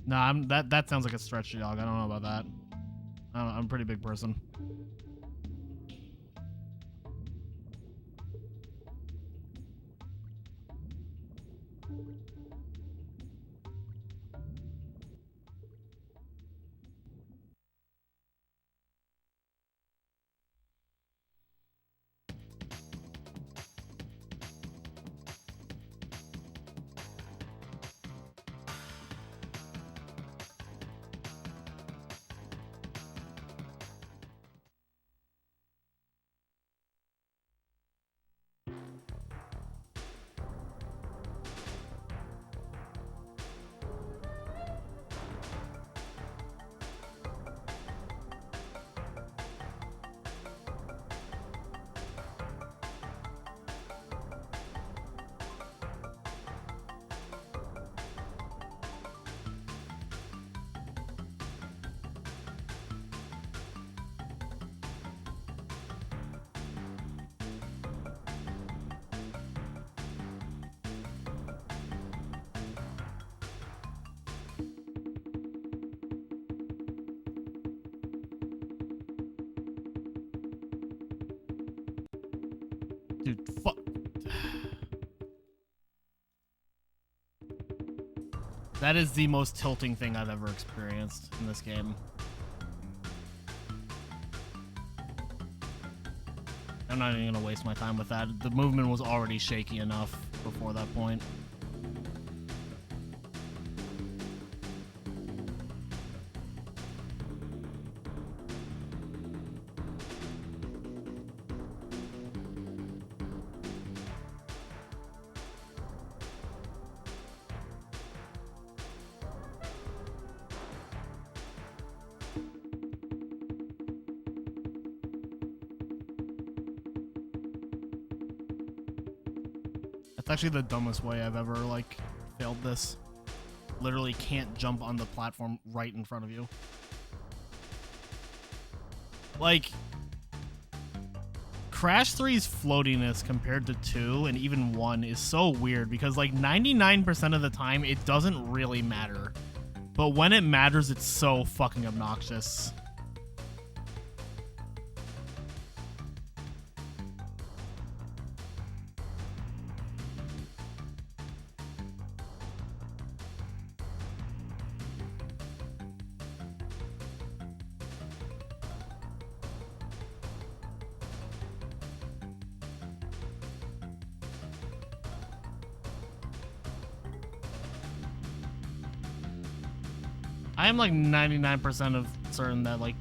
Nah, that sounds like a stretch, dog. I don't know about that. I'm a pretty big person. Dude, fuck. That is the most tilting thing I've ever experienced in this game. I'm not even gonna waste my time with that. The movement was already shaky enough before that point. That's actually the dumbest way I've ever, like, failed this. Literally can't jump on the platform right in front of you. Like, Crash 3's floatiness compared to 2 and even 1 is so weird because, like, 99% of the time, it doesn't really matter. But when it matters, it's so fucking obnoxious. I am like 99% of certain that like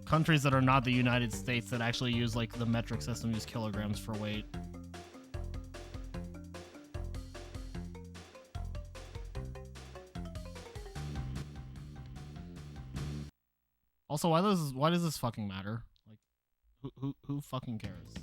countries that are not the United States that actually use like the metric system use kilograms for weight. Also, why does this fucking matter? Like, who fucking cares?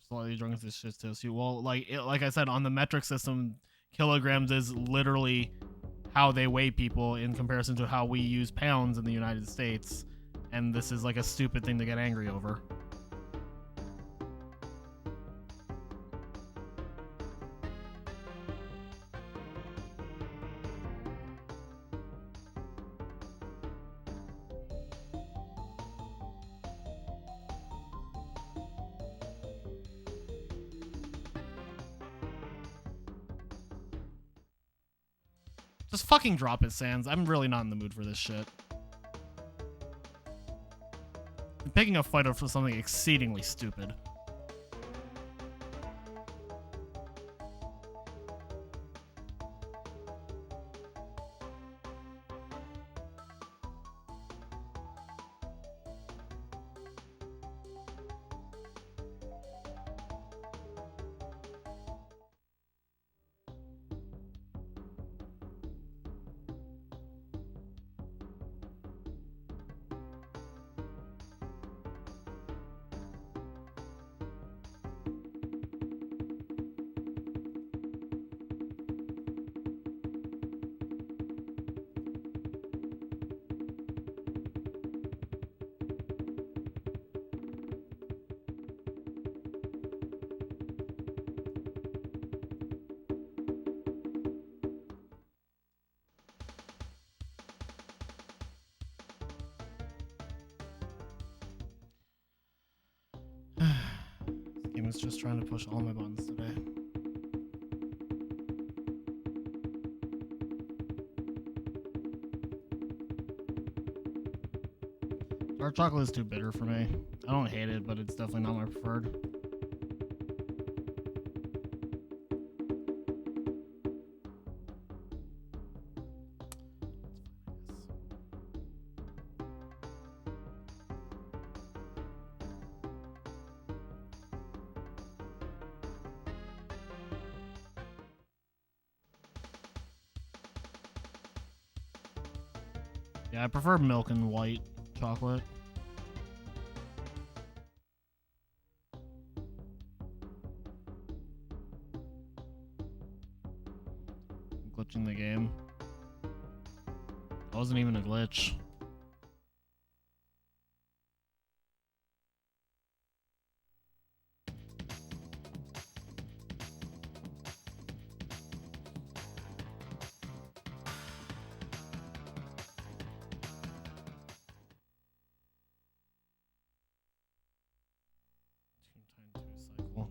Slightly drunk as this shit tells you. Well, like like I said, on the metric system, kilograms is literally how they weigh people in comparison to how we use pounds in the United States. And this is like a stupid thing to get angry over. Just fucking drop it, Sans. I'm really not in the mood for this shit. I'm picking a fight for something exceedingly stupid. is just trying to push all my buttons today. Dark chocolate is too bitter for me. I don't hate it, but it's definitely not my preferred. Yeah, I prefer milk and white chocolate. Glitching the game. That wasn't even a glitch. Cycle.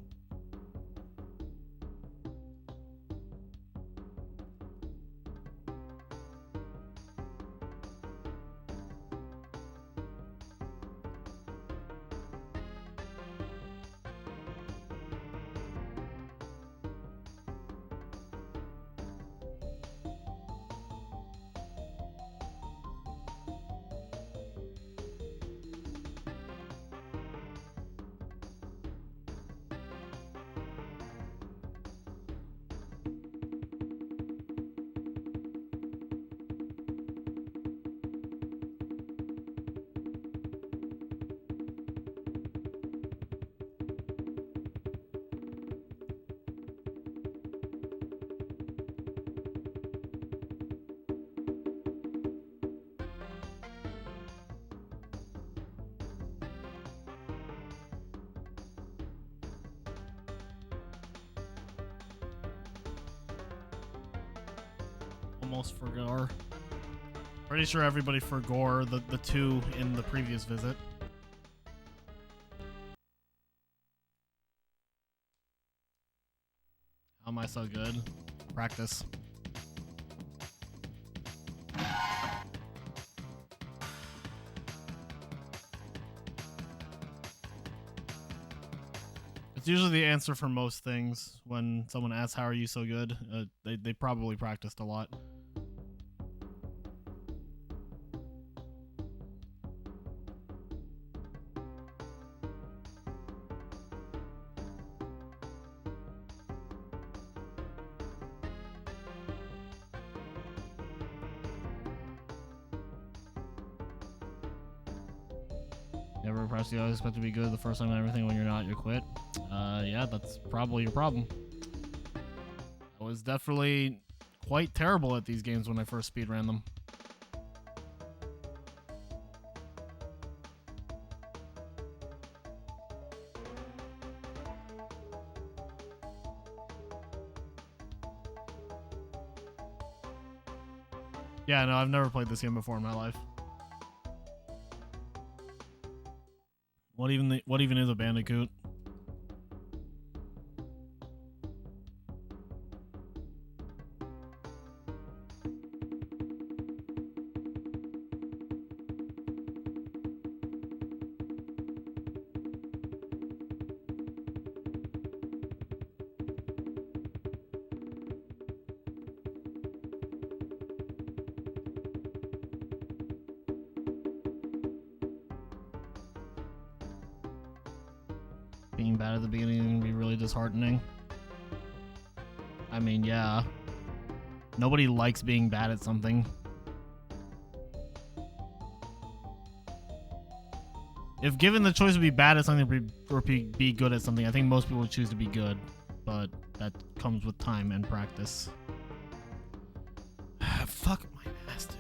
Almost forgot. Pretty sure everybody forgot the two in the previous visit. How am I so good? Practice. It's usually the answer for most things when someone asks, how are you so good? They probably practiced a lot. Never impressed you, always expect to be good the first time and everything. When you're not, you quit. Yeah, that's probably your problem. I was definitely quite terrible at these games when I first speedran them. Yeah, no, I've never played this game before in my life. What even is a Bandicoot? Being bad at the beginning can be really disheartening. I mean, yeah. Nobody likes being bad at something. If given the choice to be bad at something or be good at something, I think most people would choose to be good. But that comes with time and practice. Fuck my ass, dude.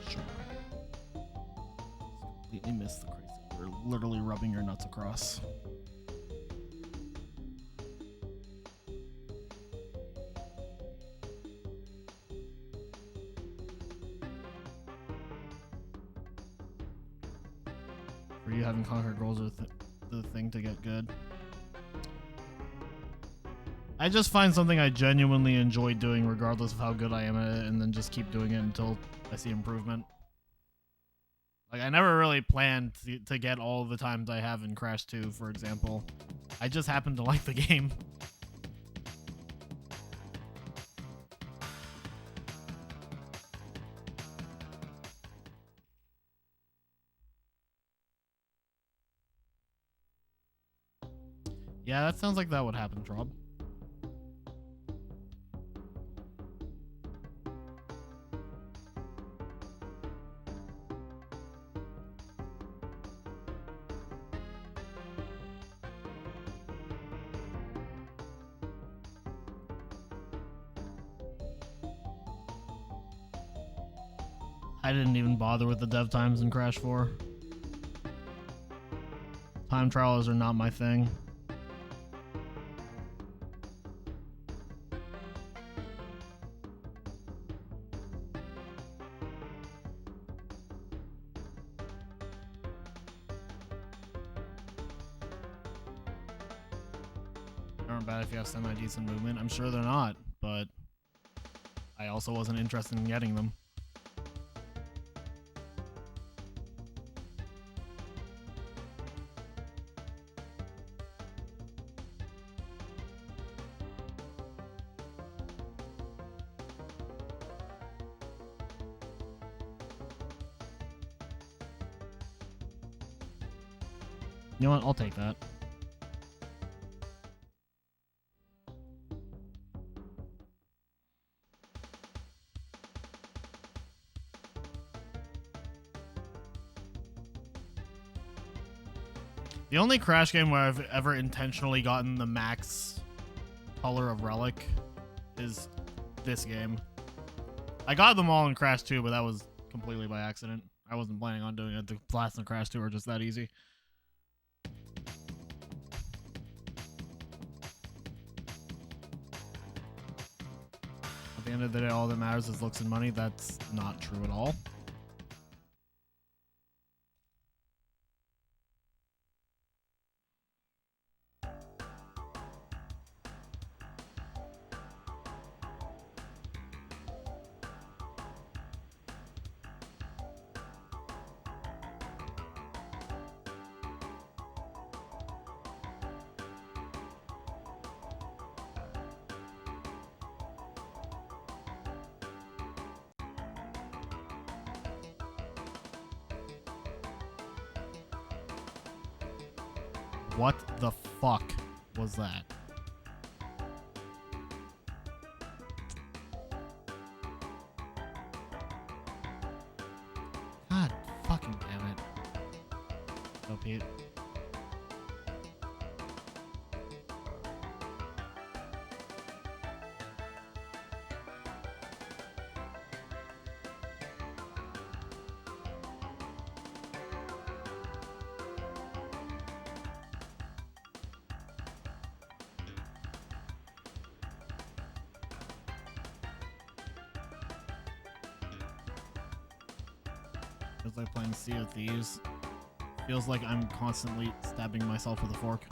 Sure. Completely missed the crazy. They're literally rubbing your nuts across. For you, having conquered goals are the thing to get good. I just find something I genuinely enjoy doing regardless of how good I am at it, and then just keep doing it until I see improvement. Like, I never really planned to get all the times I have in Crash 2, for example. I just happen to like the game. Yeah, that sounds like that would happen, Trob. I didn't even bother with the dev times in Crash 4. Time trials are not my thing. Aren't bad if you have semi-decent movement. I'm sure they're not, but I also wasn't interested in getting them. You know what? I'll take that. The only Crash game where I've ever intentionally gotten the max color of Relic is this game. I got them all in Crash 2, but that was completely by accident. I wasn't planning on doing it. The last and Crash 2 are just that easy. At the end of the day, all that matters is looks and money. That's not true at all. What the fuck was that? God fucking damn it. Go, Pete. Feels like playing Sea of Thieves. Feels like I'm constantly stabbing myself with a fork.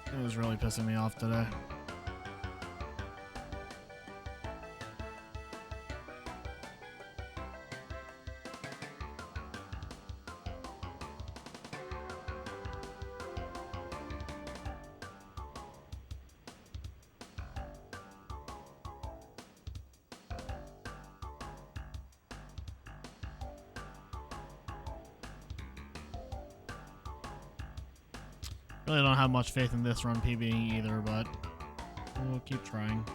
It was really pissing me off today. Really don't have much faith in this run PBing either, but we'll keep trying.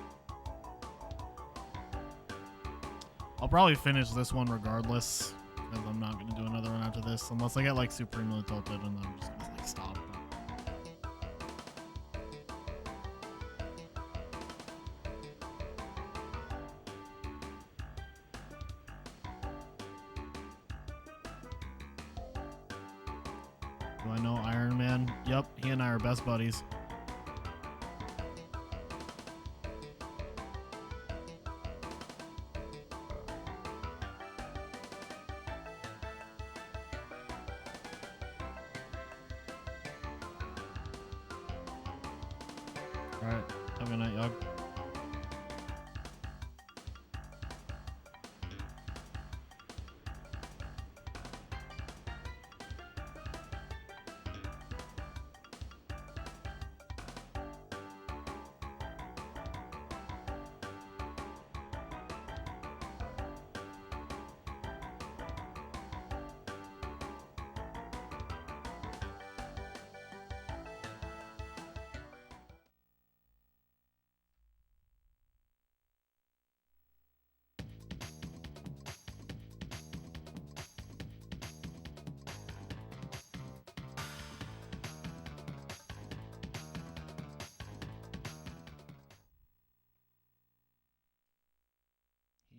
I'll probably finish this one regardless, because I'm not going to do another one after this, unless I get like supremely tilted, and then I'm just going to like stop. Do I know Iron Man? Yep, he and I are best buddies. Alright, have a good night, Yog.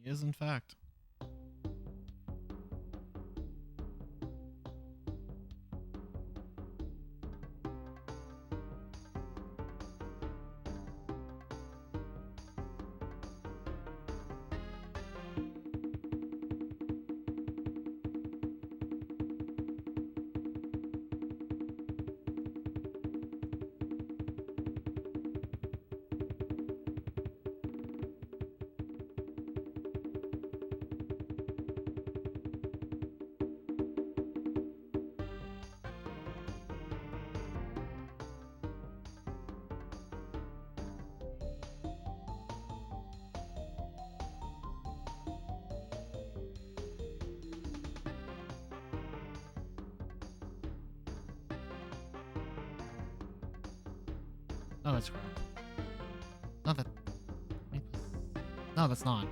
He is, in fact. No, that's correct. No, that... No, that's not.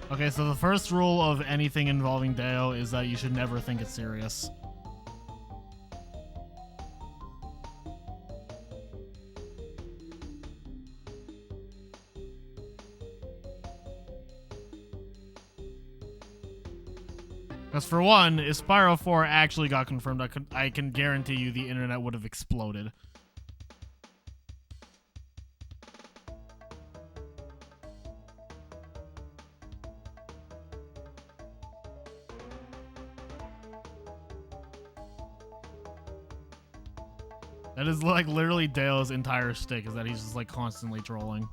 Okay, so the first rule of anything involving Deo is that you should never think it's serious. Because for one, if Spyro 4 actually got confirmed, I can guarantee you the internet would have exploded. That is like literally Deo's entire shtick, is that he's just like constantly trolling.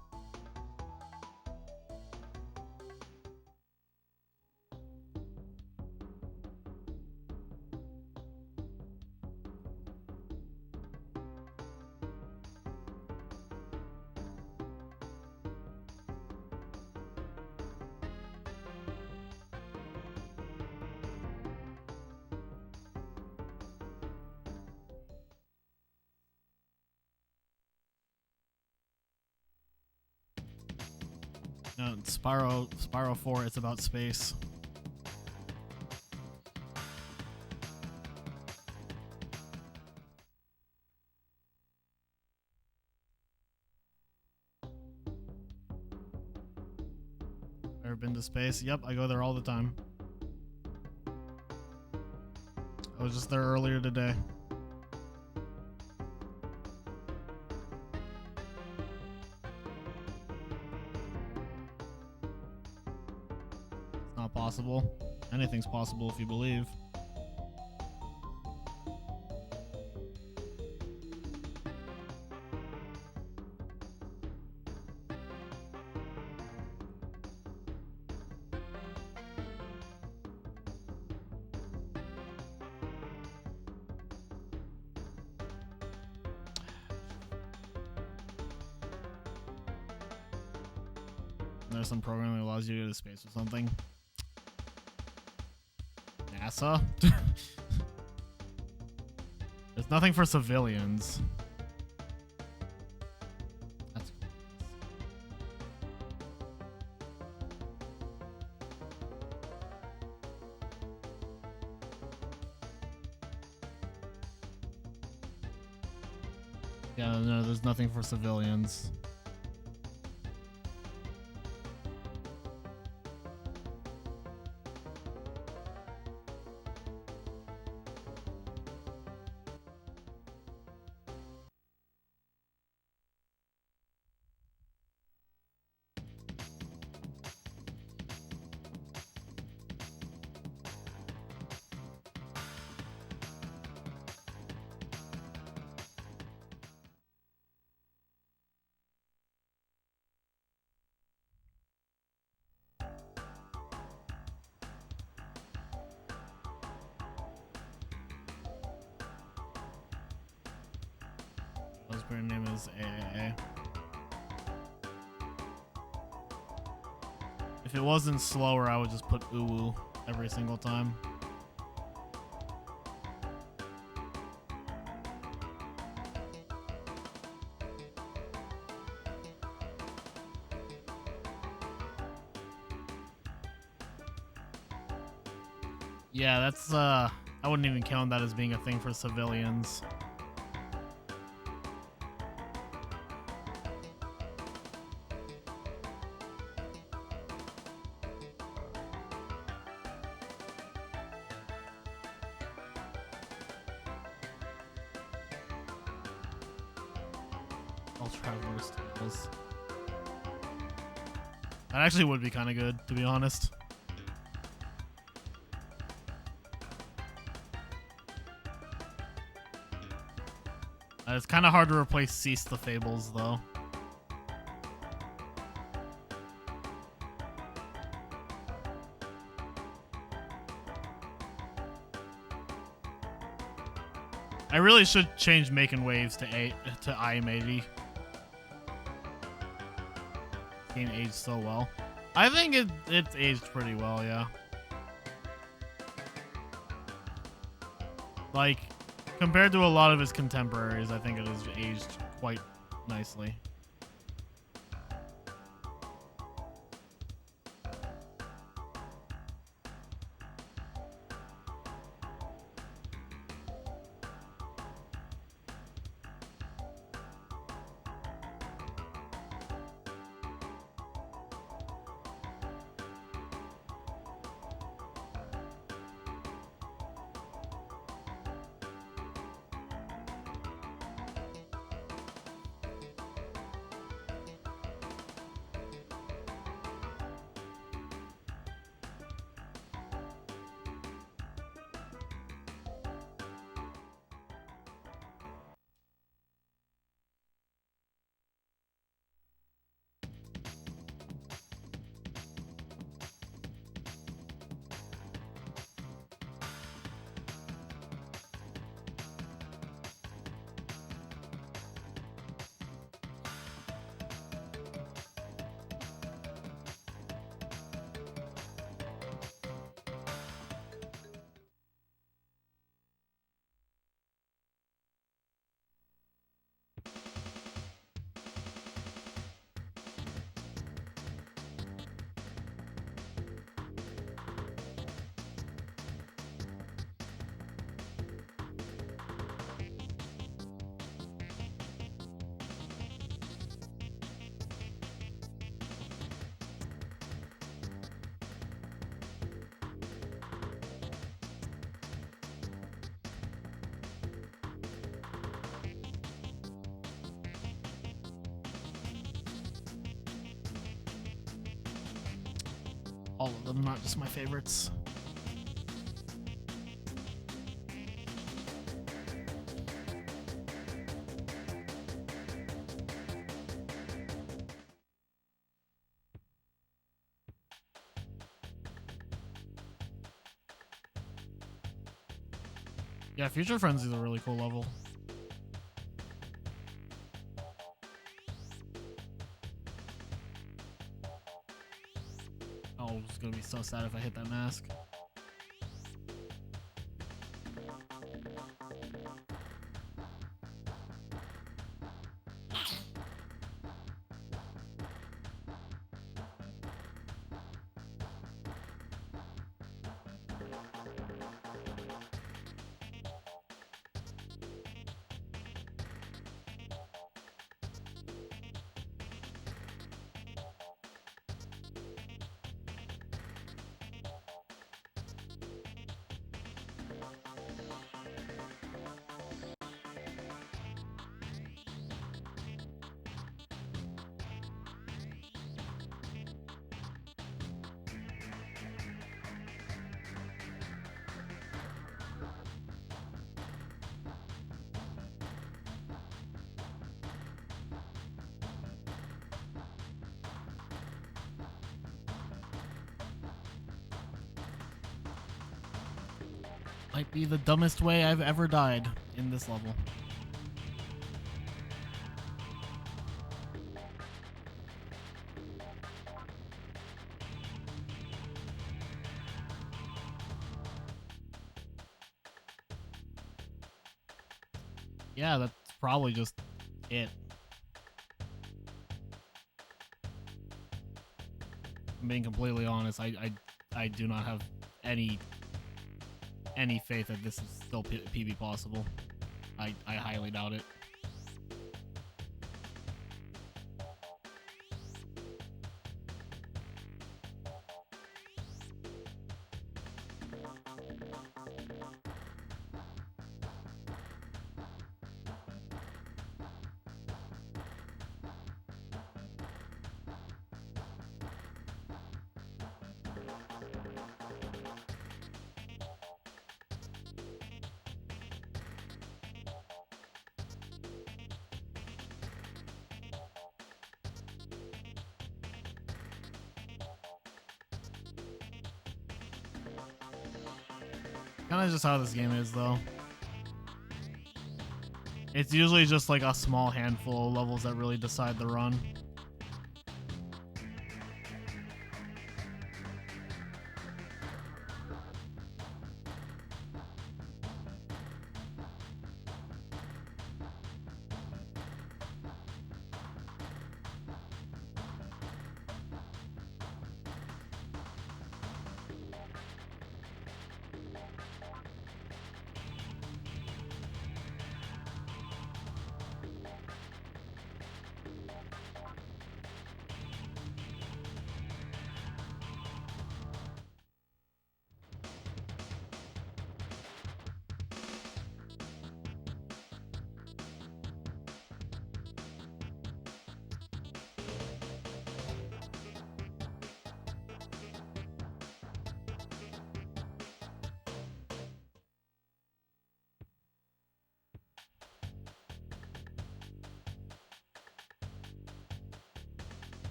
No, Spyro 4, it's about space. Ever been to space? Yep, I go there all the time. I was just there earlier today. It's not possible. Anything's possible if you believe. There's some program that allows you to go to space or something. NASA? There's nothing for civilians. That's cool. Yeah, no, there's nothing for civilians. His brand name is AAA. If it wasn't slower, I would just put uwu every single time. Yeah, that's I wouldn't even count that as being a thing for civilians. Traveler's Tales. That actually would be kind of good, to be honest. It's kind of hard to replace Cease the Fables, though. I really should change Making Waves to IM80. Game aged so well. I think it's aged pretty well, yeah. Like, compared to a lot of his contemporaries, I think it has aged quite nicely. All of them, not just my favorites. Yeah, Future Frenzy is a really cool level. Oh, it's gonna be so sad if I hit that mask. Might be the dumbest way I've ever died in this level. Yeah, that's probably just it. I'm being completely honest, I do not have any faith that this is still PB possible. I highly doubt it. Kind of just how this game is, though. It's usually just like a small handful of levels that really decide the run.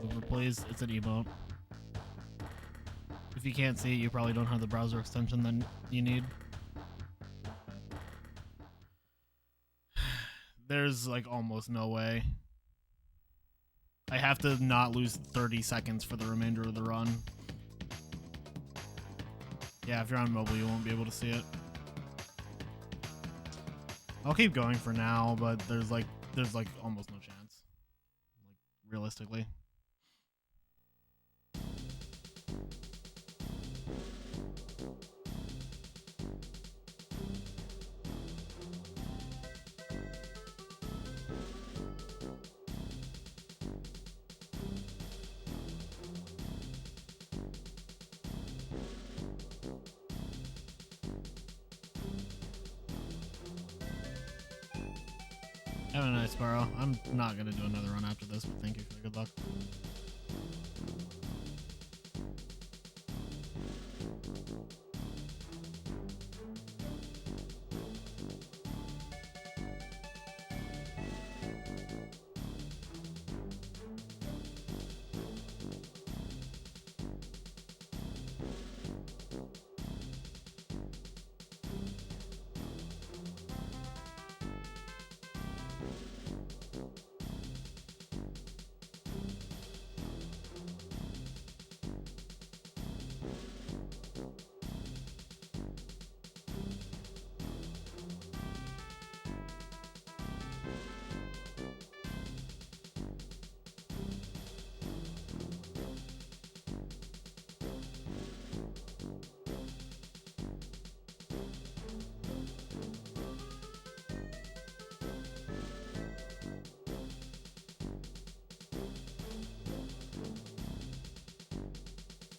Over, please. It's an emote. If you can't see it, you probably don't have the browser extension that you need. There's like almost no way. I have to not lose 30 seconds for the remainder of the run. Yeah, if you're on mobile, you won't be able to see it. I'll keep going for now, but there's like almost no chance. Like realistically. Have a nice Sparrow. I'm not gonna do another run after this, but thank you for the good luck.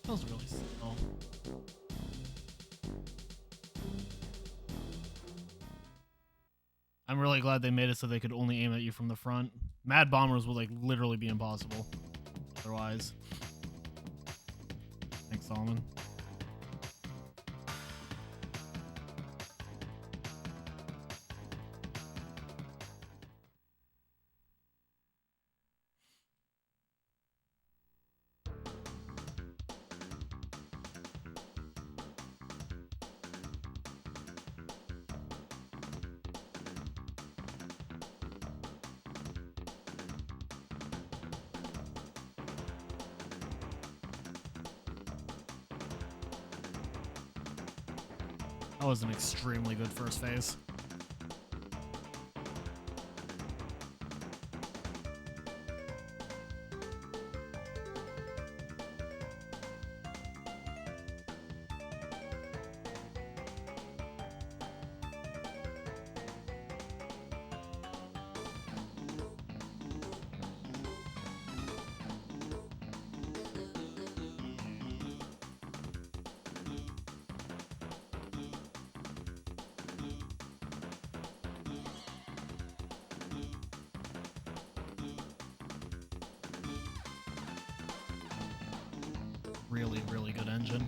Feels really slow. I'm really glad they made it so they could only aim at you from the front. Mad Bombers would like literally be impossible otherwise. Thanks, Solomon. That was an extremely good first phase. Really, really good engine.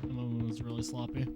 That one was really sloppy.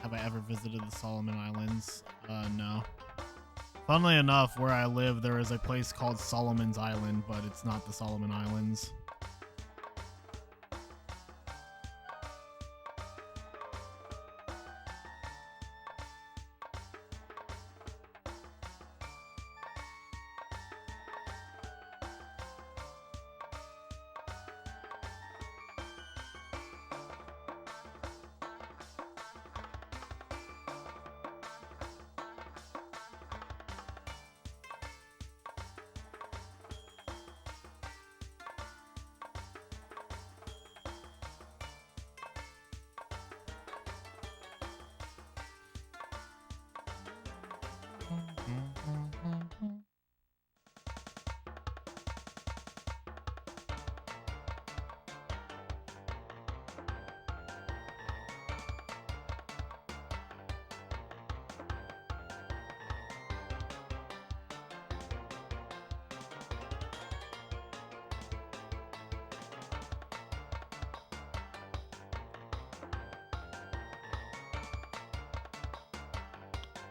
Have I ever visited the Solomon Islands? No. Funnily enough, where I live, there is a place called Solomon's Island, but it's not the Solomon Islands.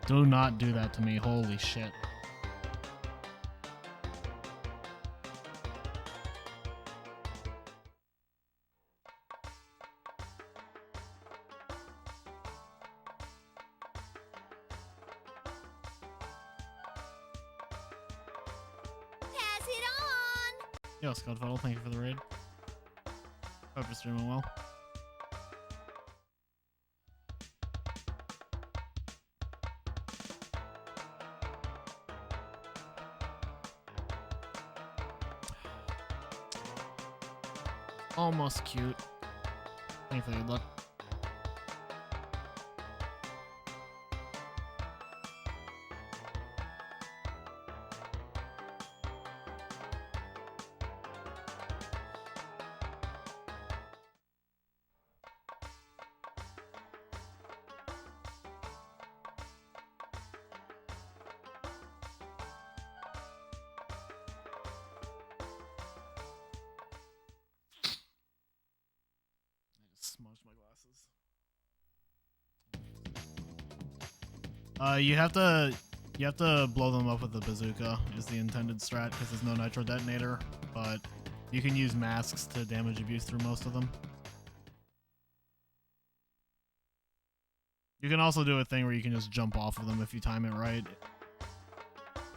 Do not do that to me. Holy shit. Pass it on. Yo, Scott Fuddle, thank you for the raid. Hope you're streaming well. Almost cute. Thank you for the good luck. Smudged my glasses. You have to blow them up with the bazooka is the intended strat because there's no nitro detonator, but you can use masks to damage abuse through most of them. You can also do a thing where you can just jump off of them if you time it right.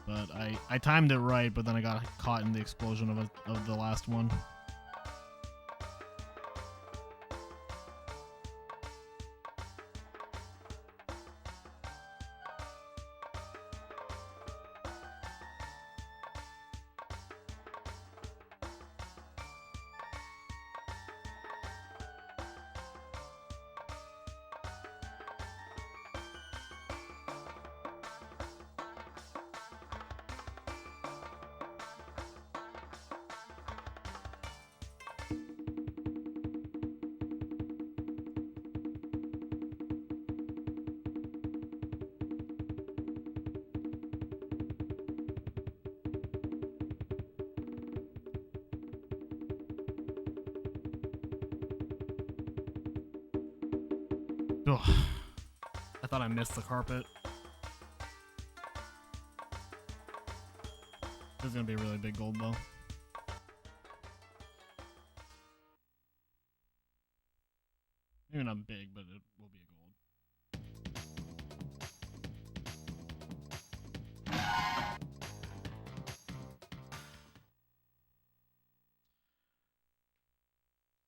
But I timed it right, but then I got caught in the explosion of the last one. Ugh. I thought I missed the carpet. This is gonna be a really big gold though. Maybe not big, but it will be a gold.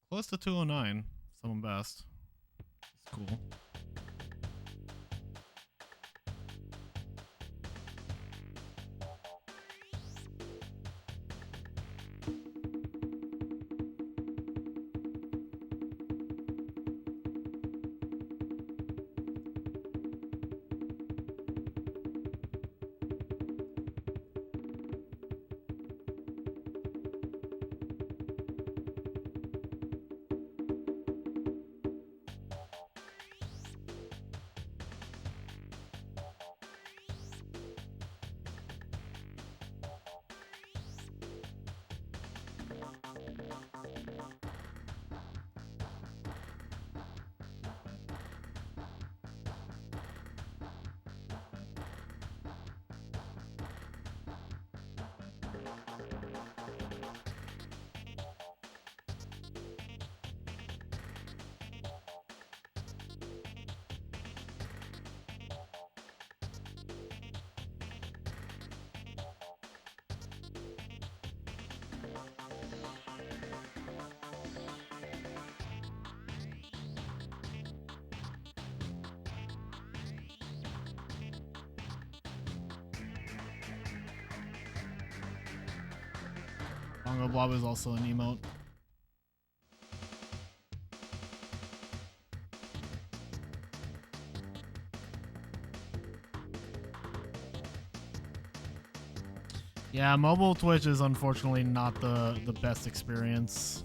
Close to 209. Someone best. It's cool. Bongo Blob is also an emote. Yeah, mobile Twitch is unfortunately not the best experience.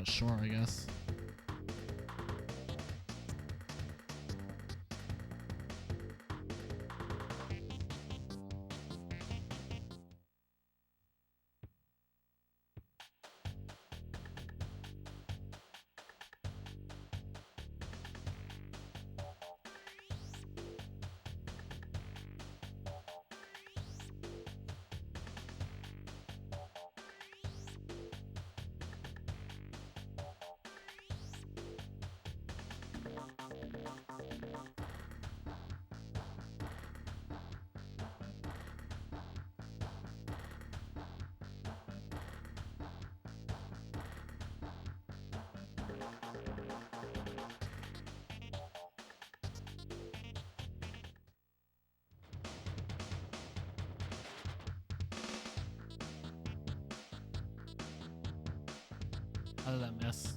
Sure, I guess. How did that miss?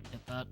Hit that.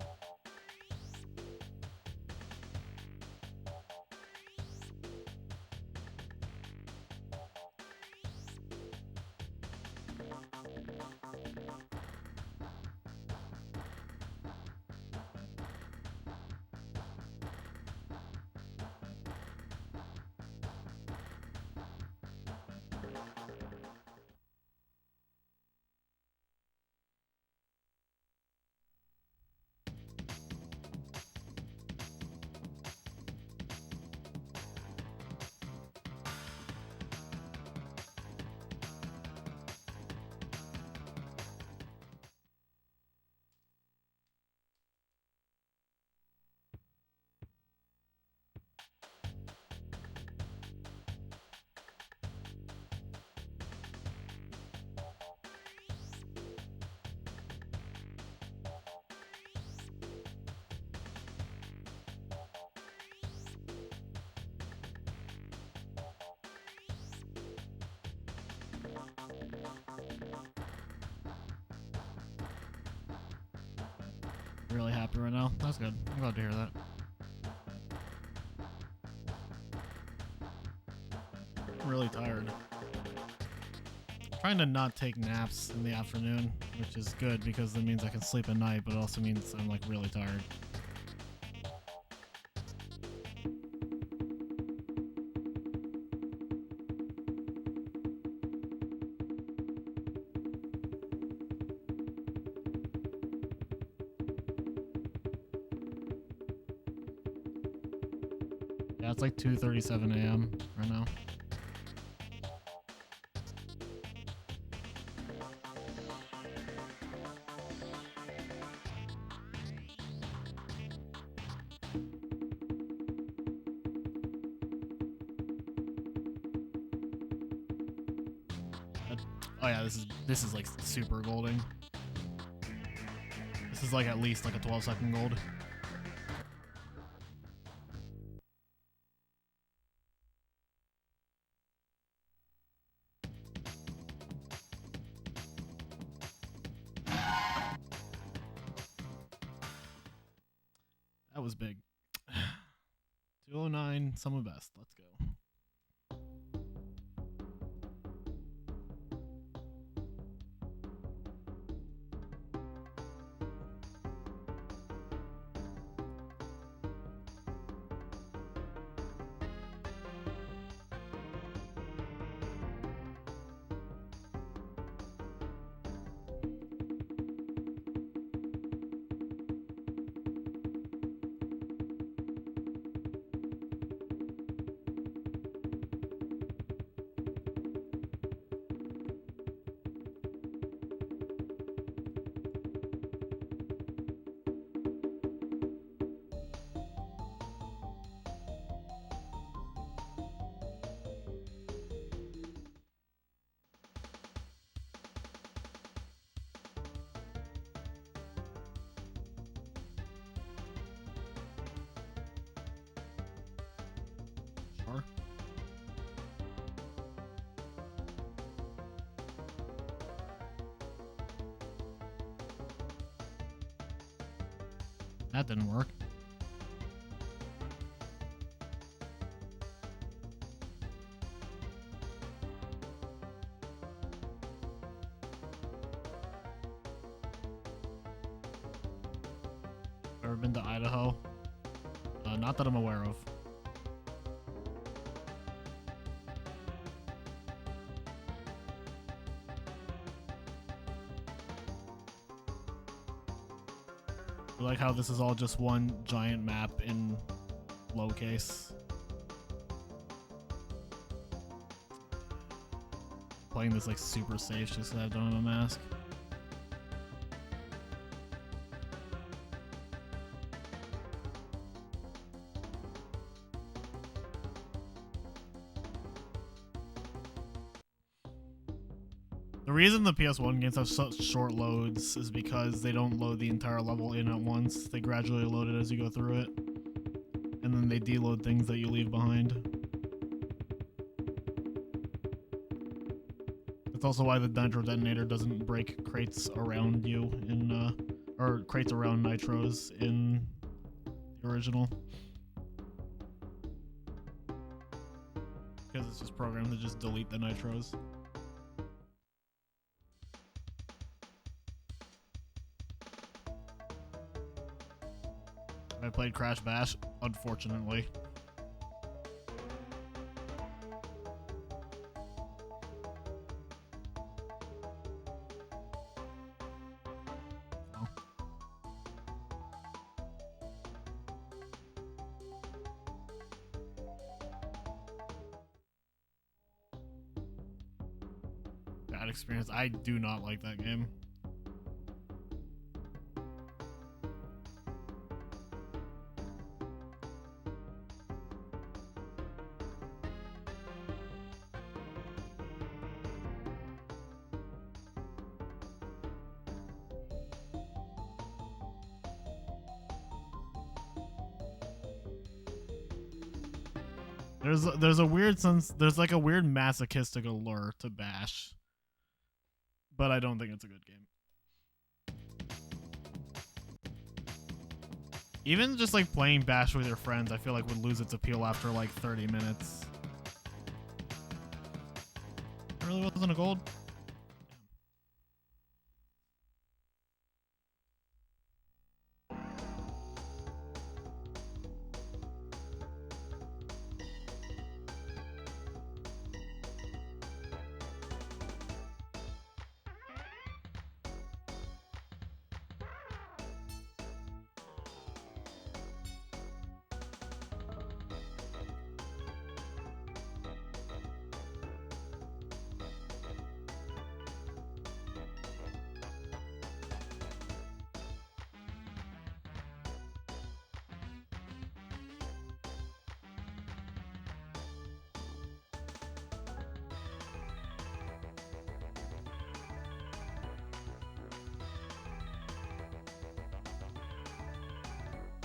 Really happy right now. That's good. I'm glad to hear that. I'm really tired. Trying to not take naps in the afternoon, which is good because that means I can sleep at night, but it also means I'm like really tired. Yeah, it's like 2:37 a.m. right now. Oh yeah, this is like super golding. This is like at least like a 12-second gold. That was big. 209, sum of best. Let's go. Sure. That didn't work. Ever been to Idaho? Not that I'm aware of. I like how this is all just one giant map in low case. playing this like super safe just so I don't have a mask. The reason the PS1 games have such short loads is because they don't load the entire level in at once. They gradually load it as you go through it. And then they deload things that you leave behind. That's also why the nitro detonator doesn't break crates around you in, or crates around nitros in the original. Because it's just programmed to just delete the nitros. I played Crash Bash, unfortunately. Oh. Bad experience. I do not like that game. There's a weird sense, there's like a weird masochistic allure to Bash, but I don't think it's a good game. Even just like playing Bash with your friends, I feel like would lose its appeal after like 30 minutes. It really wasn't a gold.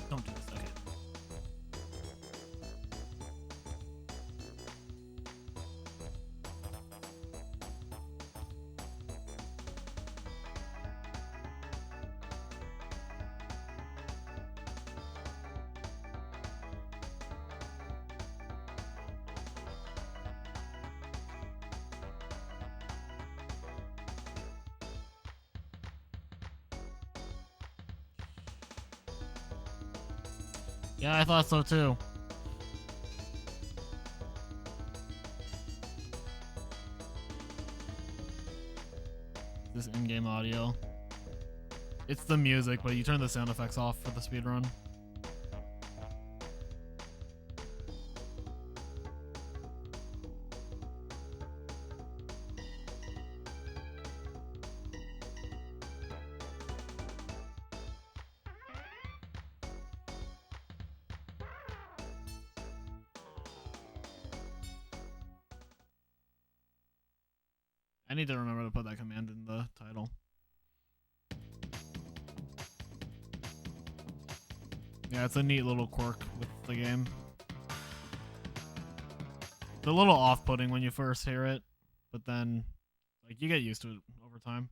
Don't do this, okay. Yeah, I thought so too. This in-game audio. It's the music, but you turn the sound effects off for the speedrun. I need to remember to put that command in the title. Yeah, it's a neat little quirk with the game. It's a little off-putting when you first hear it, but then like you get used to it over time.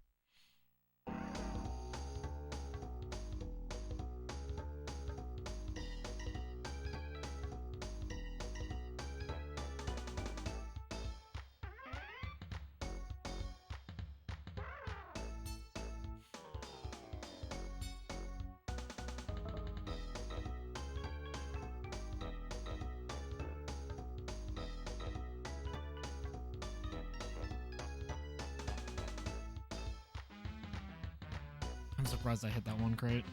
I'm surprised I hit that one crate.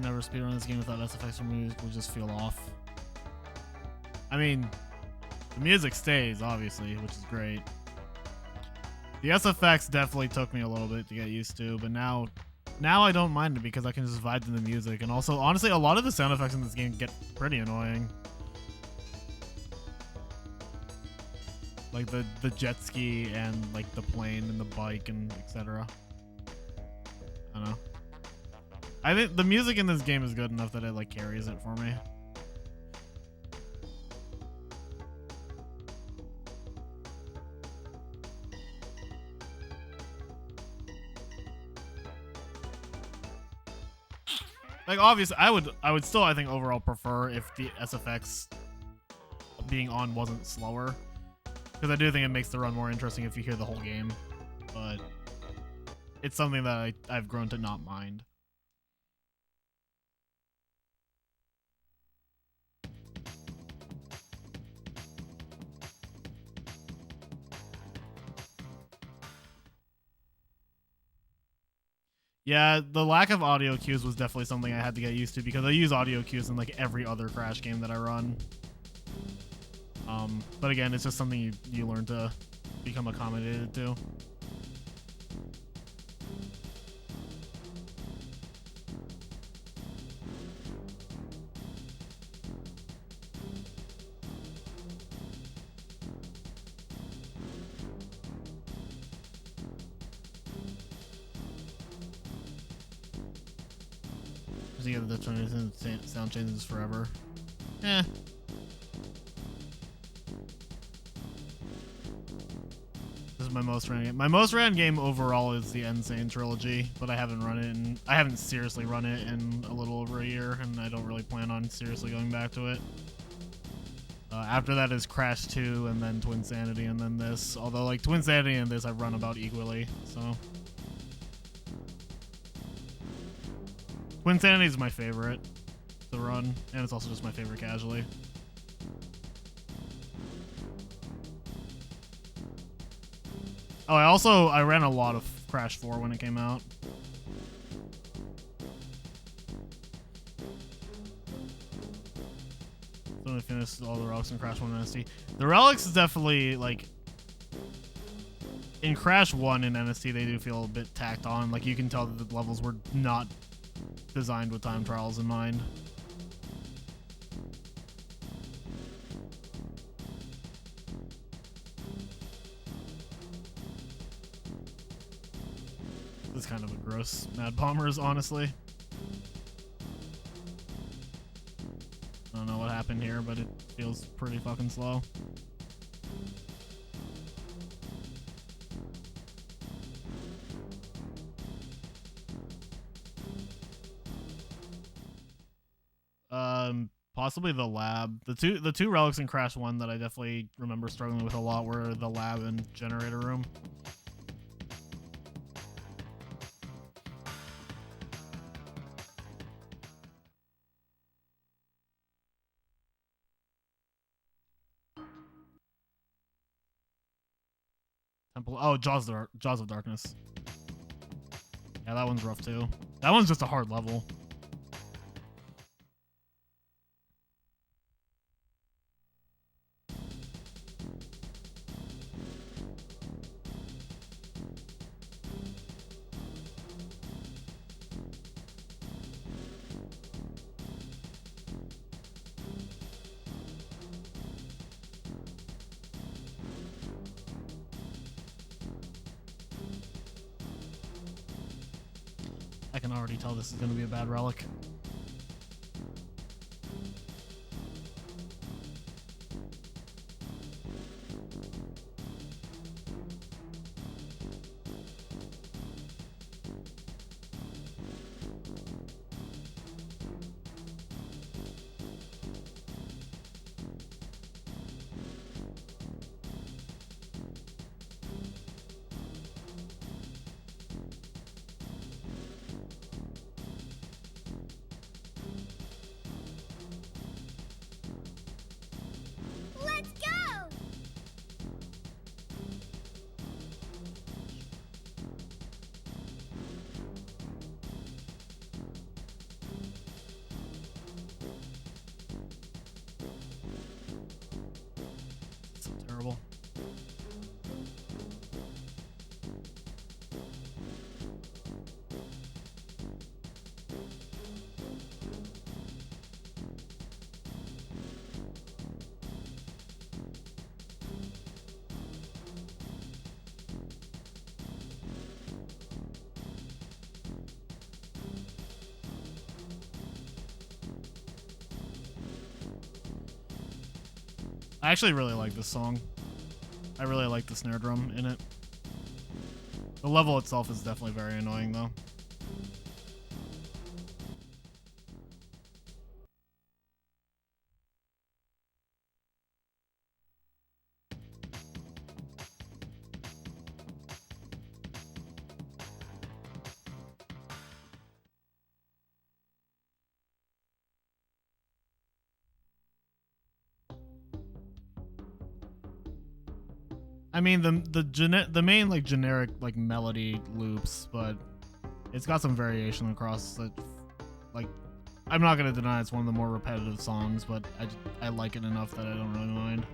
could never speedrun this game without SFX or music, would just feel off. I mean, the music stays, obviously, which is great. The SFX definitely took me a little bit to get used to, but now I don't mind it because I can just vibe to the music. And also, honestly, a lot of the sound effects in this game get pretty annoying. Like the jet ski and like the plane and the bike and etc. I don't know. I think the music in this game is good enough that it like carries it for me. Like obviously, I would still I think overall prefer if the SFX being on wasn't slower, because I do think it makes the run more interesting if you hear the whole game. But it's something that I've grown to not mind. Yeah, the lack of audio cues was definitely something I had to get used to because I use audio cues in like every other Crash game that I run. But again, it's just something you learn to become accommodated to. Yeah, the sound changes forever. Eh. This is my most ran game. My most ran game overall is the Insane trilogy, but I haven't run it and I haven't seriously run it in a little over a year, and I don't really plan on seriously going back to it. After that is Crash 2, and then Twinsanity, and then this. Although like Twinsanity and this I've run about equally, so. Twinsanity is my favorite to run, and it's also just my favorite casually. Oh, I ran a lot of Crash 4 when it came out. So I finished all the relics in Crash 1 and NST. The relics is definitely like in Crash 1 and NST they do feel a bit tacked on. Like you can tell that the levels were not designed with time trials in mind. This is kind of a gross Mad Bombers, honestly. I don't know what happened here, but it feels pretty fucking slow. Possibly the lab. The two relics in Crash 1 that I definitely remember struggling with a lot were the lab and generator room. Temple. Oh, Jaws of Darkness. Yeah, that one's rough too. That one's just a hard level. I can already tell this is going to be a bad relic. I actually really like this song. I really like the snare drum in it. The level itself is definitely very annoying, though. I mean, the main like generic like melody loops, but it's got some variation across that. Like, I'm not gonna deny it's one of the more repetitive songs, but I like it enough that I don't really mind.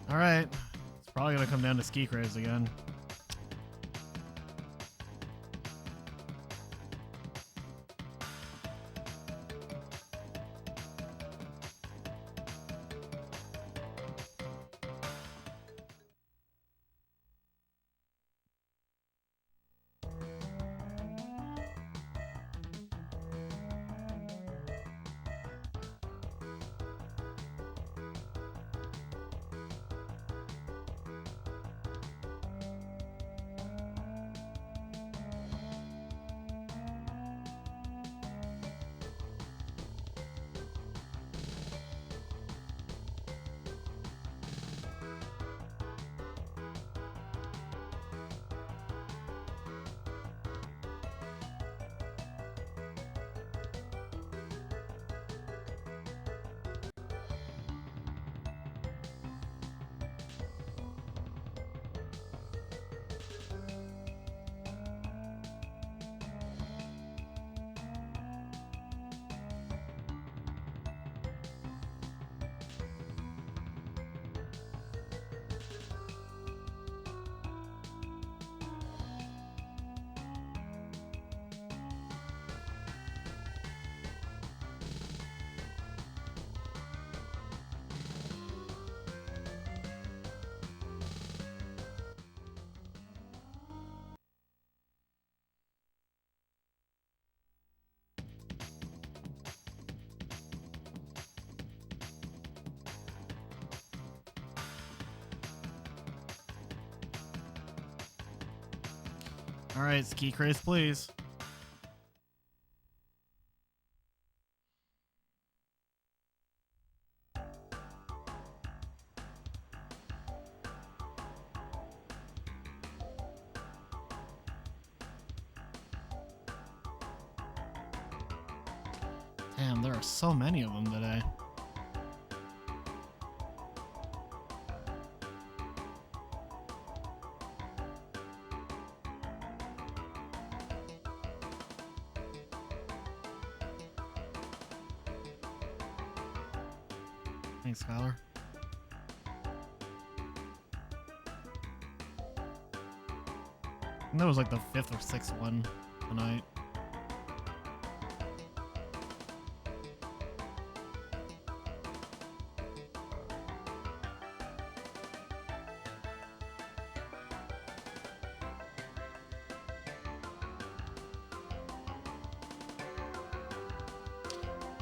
All right, it's probably gonna come down to ski craze again. All right, ski craze, please. Damn, there are so many of them today. Thanks, Skylar. And that was like the 5th or 6th one tonight.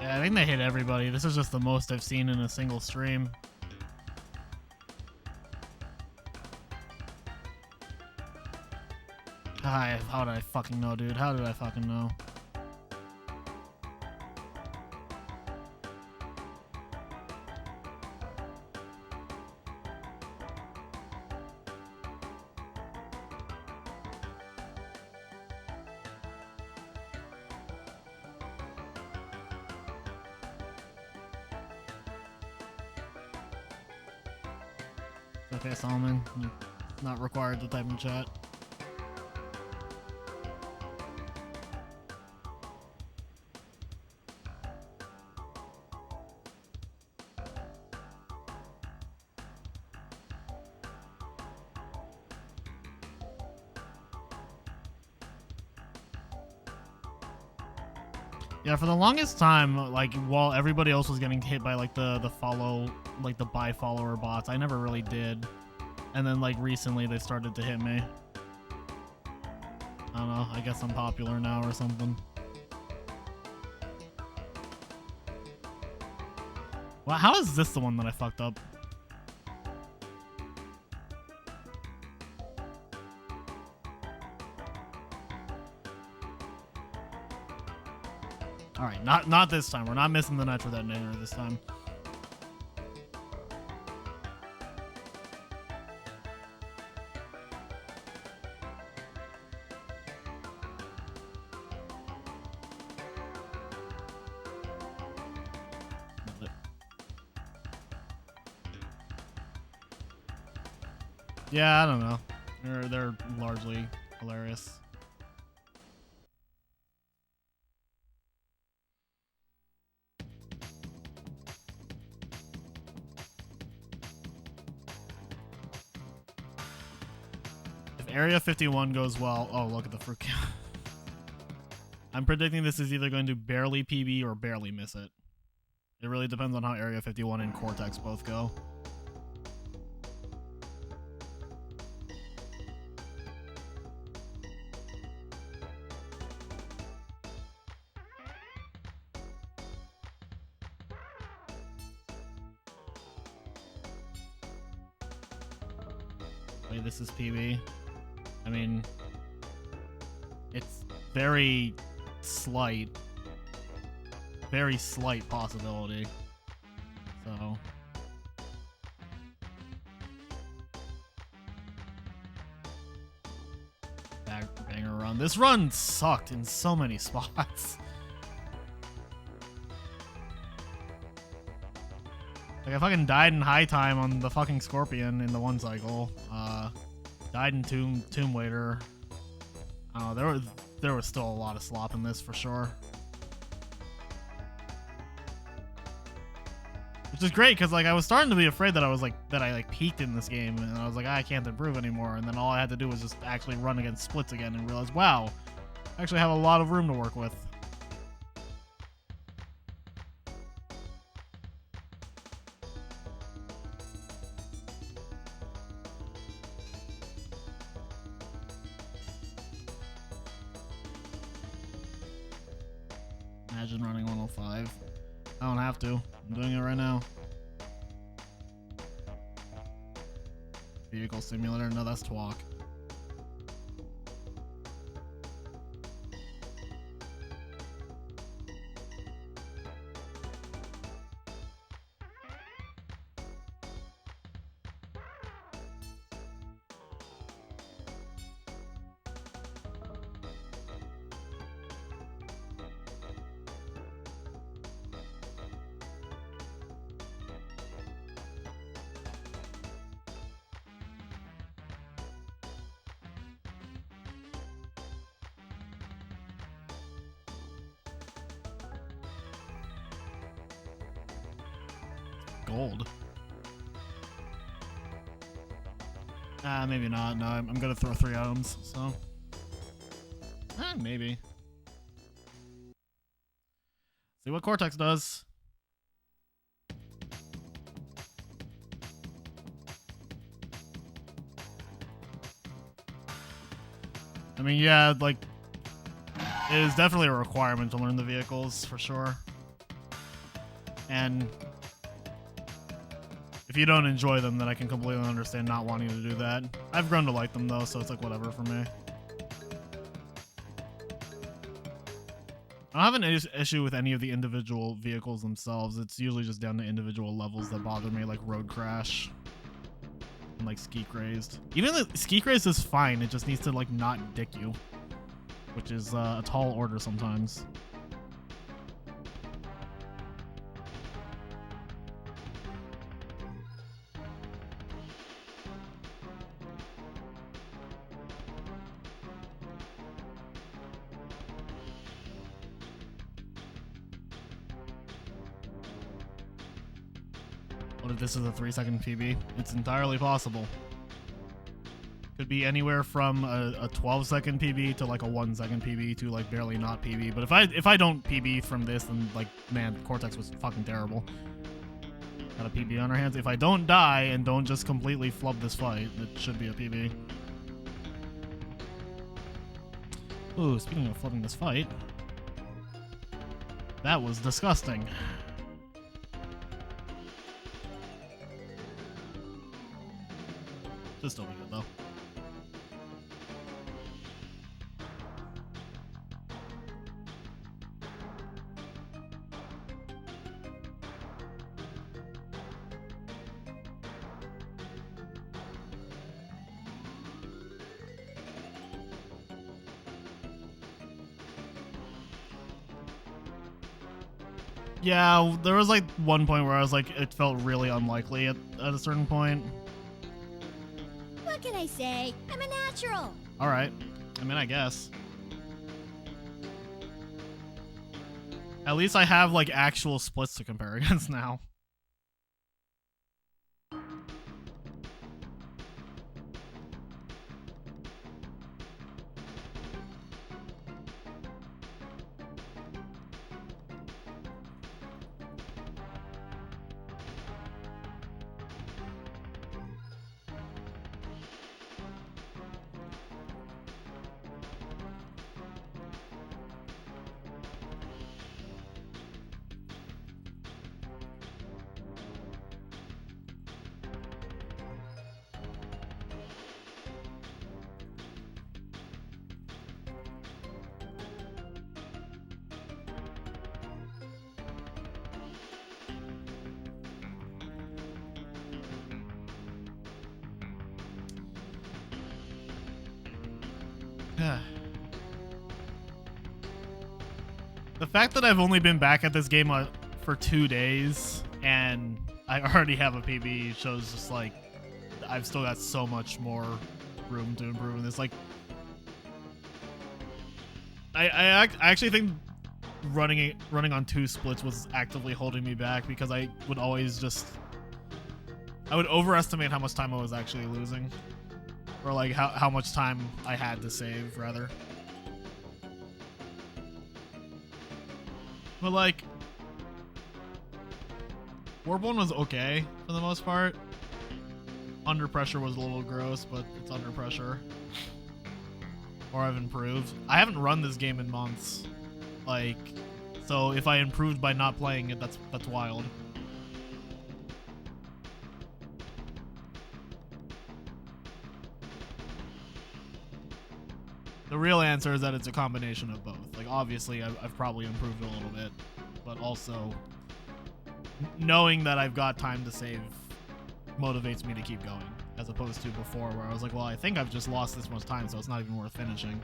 Yeah, I think they hit everybody. This is just the most I've seen in a single stream. How did I fucking know, dude? How did I fucking know? Okay, Solomon, you're not required to type in chat. Yeah, for the longest time, like, while everybody else was getting hit by, like, the follow, like, the buy follower bots, I never really did. And then, like, recently they started to hit me. I don't know, I guess I'm popular now or something. Well, how is this the one that I fucked up? Alright, not this time. We're not missing the nitro detonator this time. Yeah, I don't know. They're largely hilarious. If Area 51 goes well, oh, look at the fruit count. I'm predicting this is either going to barely PB or barely miss it. It really depends on how Area 51 and Cortex both go. Wait, this is PB. I mean, it's very slight possibility. So banger run. This run sucked in so many spots. Like, I fucking died in high time on the fucking Scorpion in the one cycle. Died in Tomb Waiter. There was still a lot of slop in this for sure. Which is great, because like I was starting to be afraid that I peaked in this game, and I was like, I can't improve anymore. And then all I had to do was just actually run against splits again and realize, wow, I actually have a lot of room to work with. Imagine running 105. I don't have to. I'm doing it right now. Vehicle simulator? No, that's TWAC. Gold. Maybe not. No, I'm gonna throw 3 items, so. Maybe. See what Cortex does. I mean, yeah, like, it is definitely a requirement to learn the vehicles, for sure. And if you don't enjoy them, then I can completely understand not wanting to do that. I've grown to like them though, so it's like whatever for me. I don't have an issue with any of the individual vehicles themselves. It's usually just down to individual levels that bother me, like Road Crash and like Ski Crazed. Even the Ski Crazed is fine, it just needs to like not dick you, which is a tall order sometimes. What if this is a 3-second PB? It's entirely possible. Could be anywhere from a 12-second PB to like a 1-second PB to like barely not PB. But if I don't PB from this, then like, man, Cortex was fucking terrible. Got a PB on our hands. If I don't die and don't just completely flub this fight, it should be a PB. Ooh, speaking of flubbing this fight, that was disgusting. This still be good though. Yeah, there was like one point where I was like, it felt really unlikely at a certain point. What can I say? I'm a natural. Alright. I mean, I guess. At least I have like actual splits to compare against now. The fact that I've only been back at this game for 2 days and I already have a PB shows just like I've still got so much more room to improve in this. Like, I actually think running on 2 splits was actively holding me back because I would overestimate how much time I was actually losing, or like how much time I had to save rather. But like, Warp 1 was okay for the most part. Under Pressure was a little gross, but it's Under Pressure. Or I've improved. I haven't run this game in months. Like, so if I improved by not playing it, that's wild. The real answer is that it's a combination of both. Like, obviously, I've probably improved a little bit, but also knowing that I've got time to save motivates me to keep going, as opposed to before where I was like, well, I think I've just lost this much time, so it's not even worth finishing.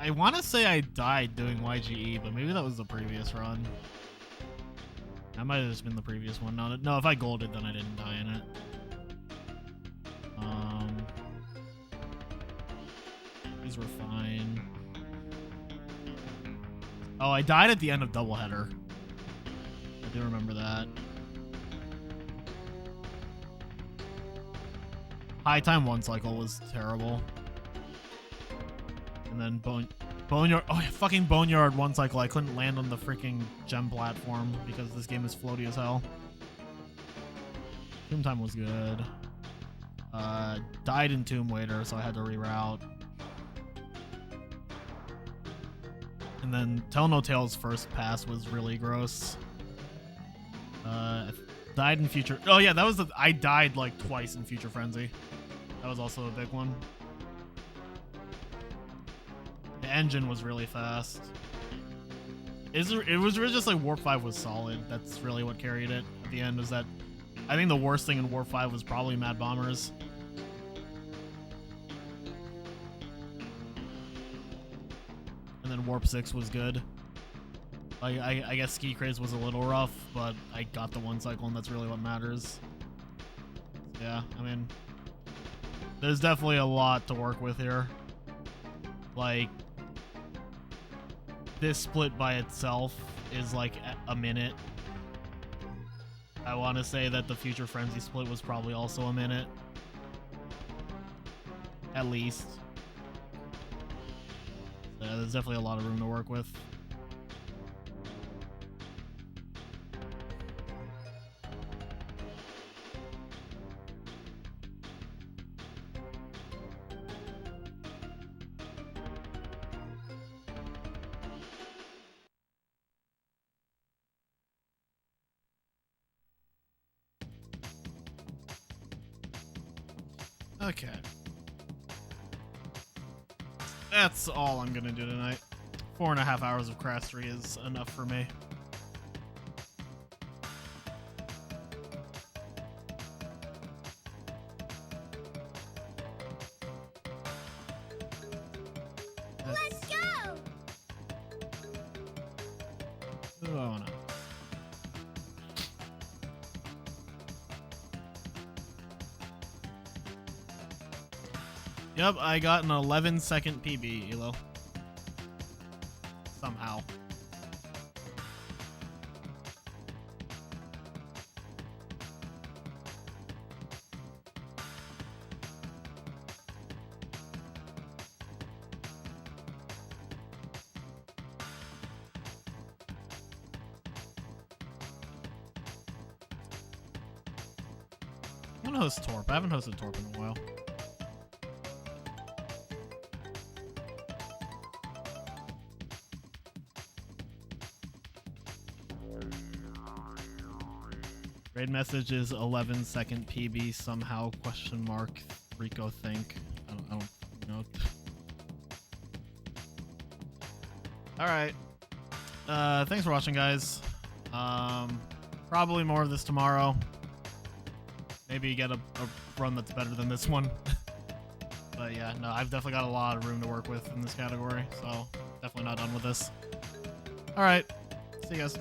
I want to say I died doing YGE, but maybe that was the previous run. That might have just been the previous one. No, if I golded, then I didn't die in it. These were fine. Oh, I died at the end of Doubleheader. I do remember that. High Time 1 cycle was terrible. And then Boneyard. Oh, yeah, fucking Boneyard 1 cycle. I couldn't land on the freaking gem platform because this game is floaty as hell. Tomb Time was good. Died in Tomb Waiter, so I had to reroute. And then Tell No Tale's first pass was really gross. Died in Future. Oh yeah, that was the. I died like twice in Future Frenzy. That was also a big one. The engine was really fast. It was really just like Warp 5 was solid. That's really what carried it at the end. Was that I think the worst thing in Warp 5 was probably Mad Bombers. And then Warp 6 was good. I guess Ski Craze was a little rough, but I got the one cycle, and that's really what matters. Yeah, I mean, there's definitely a lot to work with here. Like, this split by itself is like a minute. I want to say that the Future Frenzy split was probably also a minute. At least. So yeah, there's definitely a lot of room to work with. Okay. That's all I'm gonna do tonight. 4.5 hours of Crastery is enough for me. Let's go! Who do I wanna? Yep, I got an 11-second PB, Elo. Somehow. I'm gonna host Torp. I haven't hosted Torp in a while. Raid message is 11-second PB somehow question mark Riko think. I don't know. Alright. Thanks for watching, guys. Probably more of this tomorrow. Maybe get a run that's better than this one. But yeah, no, I've definitely got a lot of room to work with in this category, so definitely not done with this. Alright. See you guys.